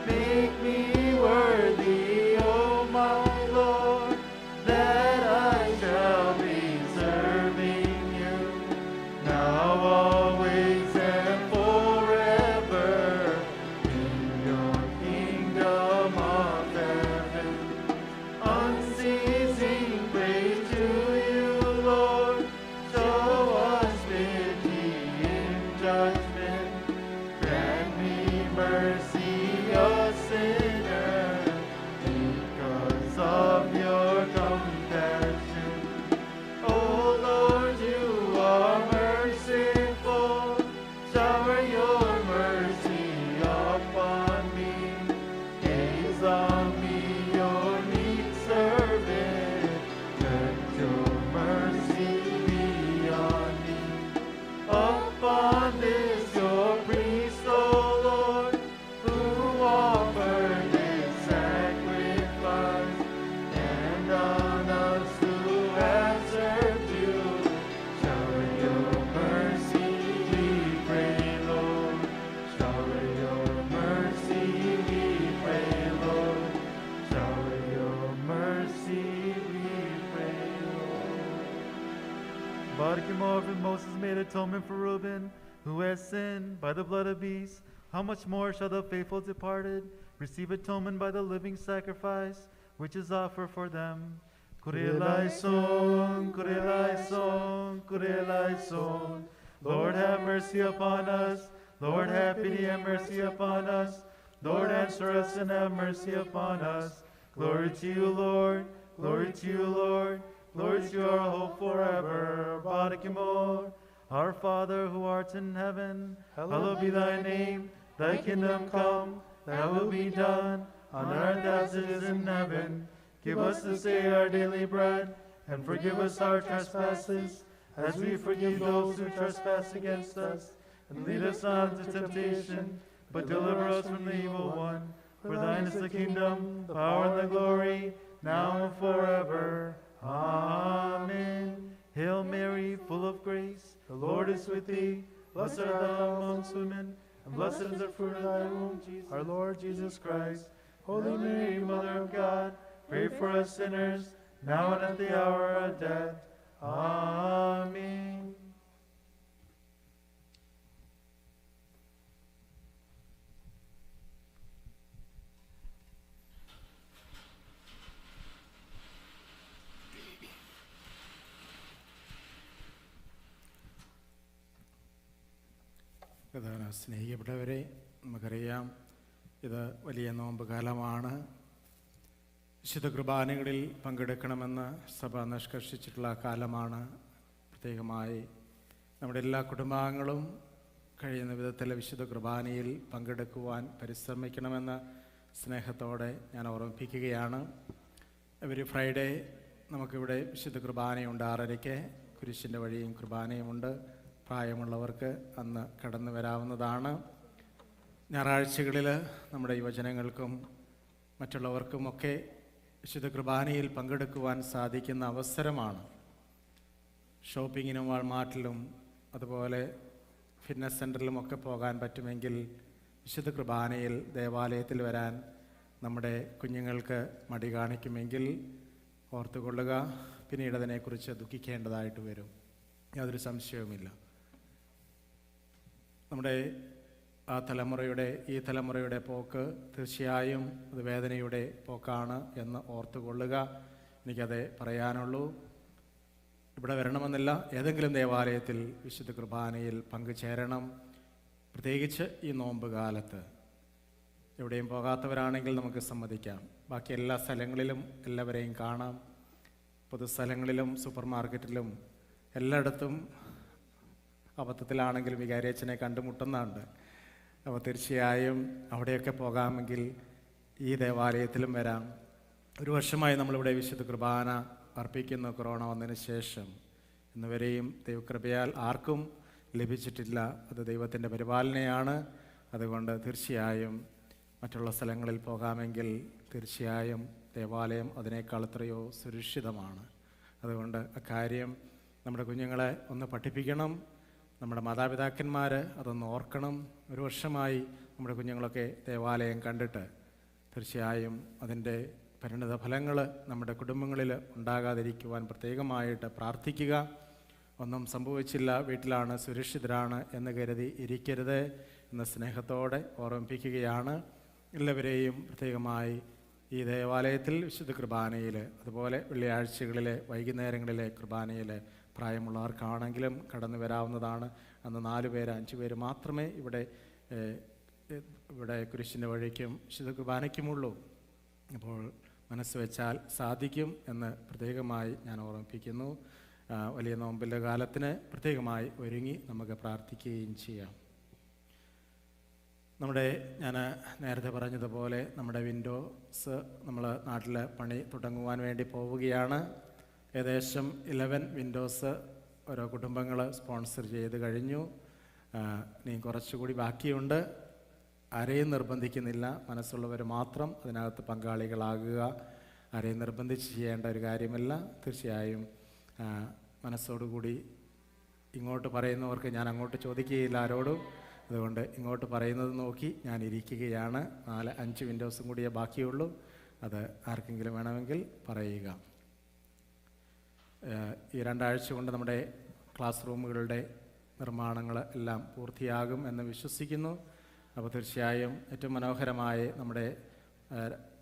Speaker 5: Make me worthy, O my Lord, that Badikimov and Moses made atonement for Reuben, who has sinned by the blood of beasts. How much more shall the faithful departed receive atonement by the living sacrifice, which is offered for them? Kyrie eleison, Kyrie eleison, Kyrie eleison. Lord, have mercy upon us. Lord, have pity and mercy upon us. Lord, answer us and have mercy upon us. Glory to you, Lord. Glory to you, Lord. Glory to your hope forever. Badikimor. Our Father who art in heaven, hallowed be thy name. Thy kingdom come, thy will be done, on earth as it is in heaven. Give us this day our daily bread, and forgive us our trespasses, as we forgive those who trespass against us. And lead us not into temptation, but deliver us from the evil one. For thine is the kingdom, the power, and the glory, now and forever. Amen. Hail Mary, full of grace, the Lord is with thee. Blessed art thou amongst women, and blessed is the fruit of thy womb, Jesus. Our Lord Jesus Christ. Holy Mary, Mother of God, pray for us sinners, now and at the hour of death. Amen.
Speaker 1: സ്നേഹിക്കപ്പെട്ടവരെ, നമുക്കറിയാം ഇത് വലിയ നോമ്പ് കാലമാണ്. വിശുദ്ധ കുർബാനകളിൽ പങ്കെടുക്കണമെന്ന് സഭ നിഷ്കർഷിച്ചിട്ടുള്ള കാലമാണ്. പ്രത്യേകമായി നമ്മുടെ എല്ലാ കുടുംബാംഗങ്ങളും കഴിയുന്ന വിധത്തിൽ വിശുദ്ധ കുർബാനയിൽ പങ്കെടുക്കുവാൻ പരിശ്രമിക്കണമെന്ന് സ്നേഹത്തോടെ ഞാൻ ഓർമ്മിപ്പിക്കുകയാണ്. എവരി ഫ്രൈഡേ നമുക്കിവിടെ വിശുദ്ധ കുർബാനയുണ്ട്. 6:30 കുരിശിൻ്റെ വഴിയും കുർബാനയുമുണ്ട്. പ്രായമുള്ളവർക്ക് അന്ന് കടന്നു വരാവുന്നതാണ്. ഞായറാഴ്ചകളിൽ നമ്മുടെ യുവജനങ്ങൾക്കും മറ്റുള്ളവർക്കുമൊക്കെ വിശുദ്ധ കുർബാനയിൽ പങ്കെടുക്കുവാൻ സാധിക്കുന്ന അവസരമാണ്. ഷോപ്പിങ്ങിനും വാൾമാർട്ടിലും അതുപോലെ ഫിറ്റ്നസ് സെൻ്ററിലുമൊക്കെ പോകാൻ പറ്റുമെങ്കിൽ വിശുദ്ധ കുർബാനയിൽ ദേവാലയത്തിൽ വരാൻ നമ്മുടെ കുഞ്ഞുങ്ങൾക്ക് മടി കാണിക്കുമെങ്കിൽ ഓർത്തുകൊള്ളുക, പിന്നീട് അതിനെക്കുറിച്ച് ദുഃഖിക്കേണ്ടതായിട്ട് വരും. യാതൊരു സംശയവുമില്ല. നമ്മുടെ ഈ തലമുറയുടെ പോക്ക് തീർച്ചയായും അത് വേദനയുടെ പോക്കാണ് എന്ന് ഓർത്തുകൊള്ളുക. എനിക്കതേ പറയാനുള്ളൂ. ഇവിടെ വരണമെന്നില്ല, ഏതെങ്കിലും ദേവാലയത്തിൽ വിശുദ്ധ കുർബാനയിൽ പങ്കുചേരണം. പ്രത്യേകിച്ച് ഈ നോമ്പ് കാലത്ത് എവിടെയും പോകാത്തവരാണെങ്കിൽ നമുക്ക് സമ്മതിക്കാം. ബാക്കി എല്ലാ സ്ഥലങ്ങളിലും എല്ലാവരെയും കാണാം. പൊതുസ്ഥലങ്ങളിലും സൂപ്പർ മാർക്കറ്റിലും എല്ലായിടത്തും അബദ്ധത്തിലാണെങ്കിലും വികാരിയച്ഛനെ കണ്ടുമുട്ടുന്നുണ്ട്. അപ്പോൾ തീർച്ചയായും അവിടെയൊക്കെ പോകാമെങ്കിൽ ഈ ദേവാലയത്തിലും വരാം. ഒരു വർഷമായി നമ്മളിവിടെ വിശുദ്ധ കുർബാന അർപ്പിക്കുന്നു. കൊറോണ വന്നതിന് ശേഷം ഇന്നുവരെയും ദൈവകൃപയാൽ ആർക്കും ലഭിച്ചിട്ടില്ല. അത് ദൈവത്തിൻ്റെ പരിപാലനയാണ്. അതുകൊണ്ട് തീർച്ചയായും മറ്റുള്ള സ്ഥലങ്ങളിൽ പോകാമെങ്കിൽ തീർച്ചയായും ദേവാലയം അതിനേക്കാൾ എത്രയോ സുരക്ഷിതമാണ്. അതുകൊണ്ട് അക്കാര്യം നമ്മുടെ കുഞ്ഞുങ്ങളെ ഒന്ന് പഠിപ്പിക്കണം. നമ്മുടെ മാതാപിതാക്കന്മാർ അതൊന്ന് ഓർക്കണം. ഒരു വർഷമായി നമ്മുടെ കുഞ്ഞുങ്ങളൊക്കെ ദേവാലയം കണ്ടിട്ട് തീർച്ചയായും അതിൻ്റെ പരിണിത ഫലങ്ങൾ നമ്മുടെ കുടുംബങ്ങളിൽ ഉണ്ടാകാതിരിക്കുവാൻ പ്രത്യേകമായിട്ട് പ്രാർത്ഥിക്കുക. ഒന്നും സംഭവിച്ചില്ല, വീട്ടിലാണ്, സുരക്ഷിതരാണ് എന്ന് കരുതി ഇരിക്കരുത് എന്ന സ്നേഹത്തോടെ ഓർമ്മിപ്പിക്കുകയാണ്. എല്ലാവരെയും പ്രത്യേകമായി ഈ ദേവാലയത്തിൽ വിശുദ്ധ കുർബാനയിൽ, അതുപോലെ വെള്ളിയാഴ്ചകളിലെ വൈകുന്നേരങ്ങളിലെ കുർബാനയിൽ പ്രായമുള്ളവർക്കാണെങ്കിലും കടന്നു വരാവുന്നതാണ്. അന്ന് 4 പേര് 5 പേര് മാത്രമേ ഇവിടെ കുരിശിൻ്റെ വഴിക്കും വിശുദ്ധ കുർബാനയ്ക്കുമുള്ളൂ. അപ്പോൾ മനസ്സ് വെച്ചാൽ സാധിക്കും എന്ന് പ്രത്യേകമായി ഞാൻ ഓർമ്മിപ്പിക്കുന്നു. വലിയ നോമ്പിൻ്റെ കാലത്തിന് പ്രത്യേകമായി ഒരുങ്ങി നമുക്ക് പ്രാർത്ഥിക്കുകയും ചെയ്യാം. ഞാൻ നേരത്തെ പറഞ്ഞതുപോലെ നമ്മുടെ വിൻഡോസ് നമ്മൾ നാട്ടിൽ പണി തുടങ്ങുവാൻ വേണ്ടി പോവുകയാണ്. ഏകദേശം 11 വിൻഡോസ് ഓരോ കുടുംബങ്ങൾ സ്പോൺസർ ചെയ്ത് കഴിഞ്ഞു. ഇനി കുറച്ചുകൂടി ബാക്കിയുണ്ട്. ആരെയും നിർബന്ധിക്കുന്നില്ല, മനസ്സുള്ളവർ മാത്രം അതിനകത്ത് പങ്കാളികളാകുക. ആരെയും നിർബന്ധിച്ച് ചെയ്യേണ്ട ഒരു കാര്യമല്ല. തീർച്ചയായും മനസ്സോടുകൂടി ഇങ്ങോട്ട് പറയുന്നവർക്ക് ഞാൻ അങ്ങോട്ട് ചോദിക്കുകയില്ല ആരോടും. അതുകൊണ്ട് ഇങ്ങോട്ട് പറയുന്നത് നോക്കി ഞാൻ ഇരിക്കുകയാണ്. 4-5 വിൻഡോസും കൂടിയേ ബാക്കിയുള്ളൂ. അത് ആർക്കെങ്കിലും വേണമെങ്കിൽ പറയുക. ഈ 2 ആഴ്ച കൊണ്ട് നമ്മുടെ ക്ലാസ് റൂമുകളുടെ നിർമ്മാണങ്ങൾ എല്ലാം പൂർത്തിയാകും എന്ന് വിശ്വസിക്കുന്നു. അപ്പോൾ തീർച്ചയായും ഏറ്റവും മനോഹരമായ നമ്മുടെ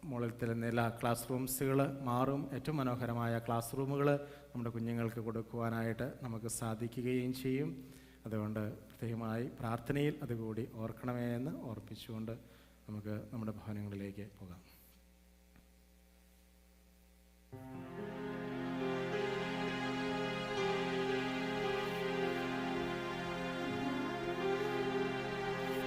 Speaker 1: മുകളിലത്തെ നില ക്ലാസ് റൂംസുകൾ മാറും. ഏറ്റവും മനോഹരമായ ക്ലാസ് റൂമുകൾ നമ്മുടെ കുഞ്ഞുങ്ങൾക്ക് കൊടുക്കുവാനായിട്ട് നമുക്ക് സാധിക്കുകയും ചെയ്യും. അതുകൊണ്ട് പ്രത്യേകമായി പ്രാർത്ഥനയിൽ അതുകൂടി ഓർക്കണമേ എന്ന് ഓർപ്പിച്ചുകൊണ്ട് നമുക്ക് നമ്മുടെ ഭവനങ്ങളിലേക്ക് പോകാം.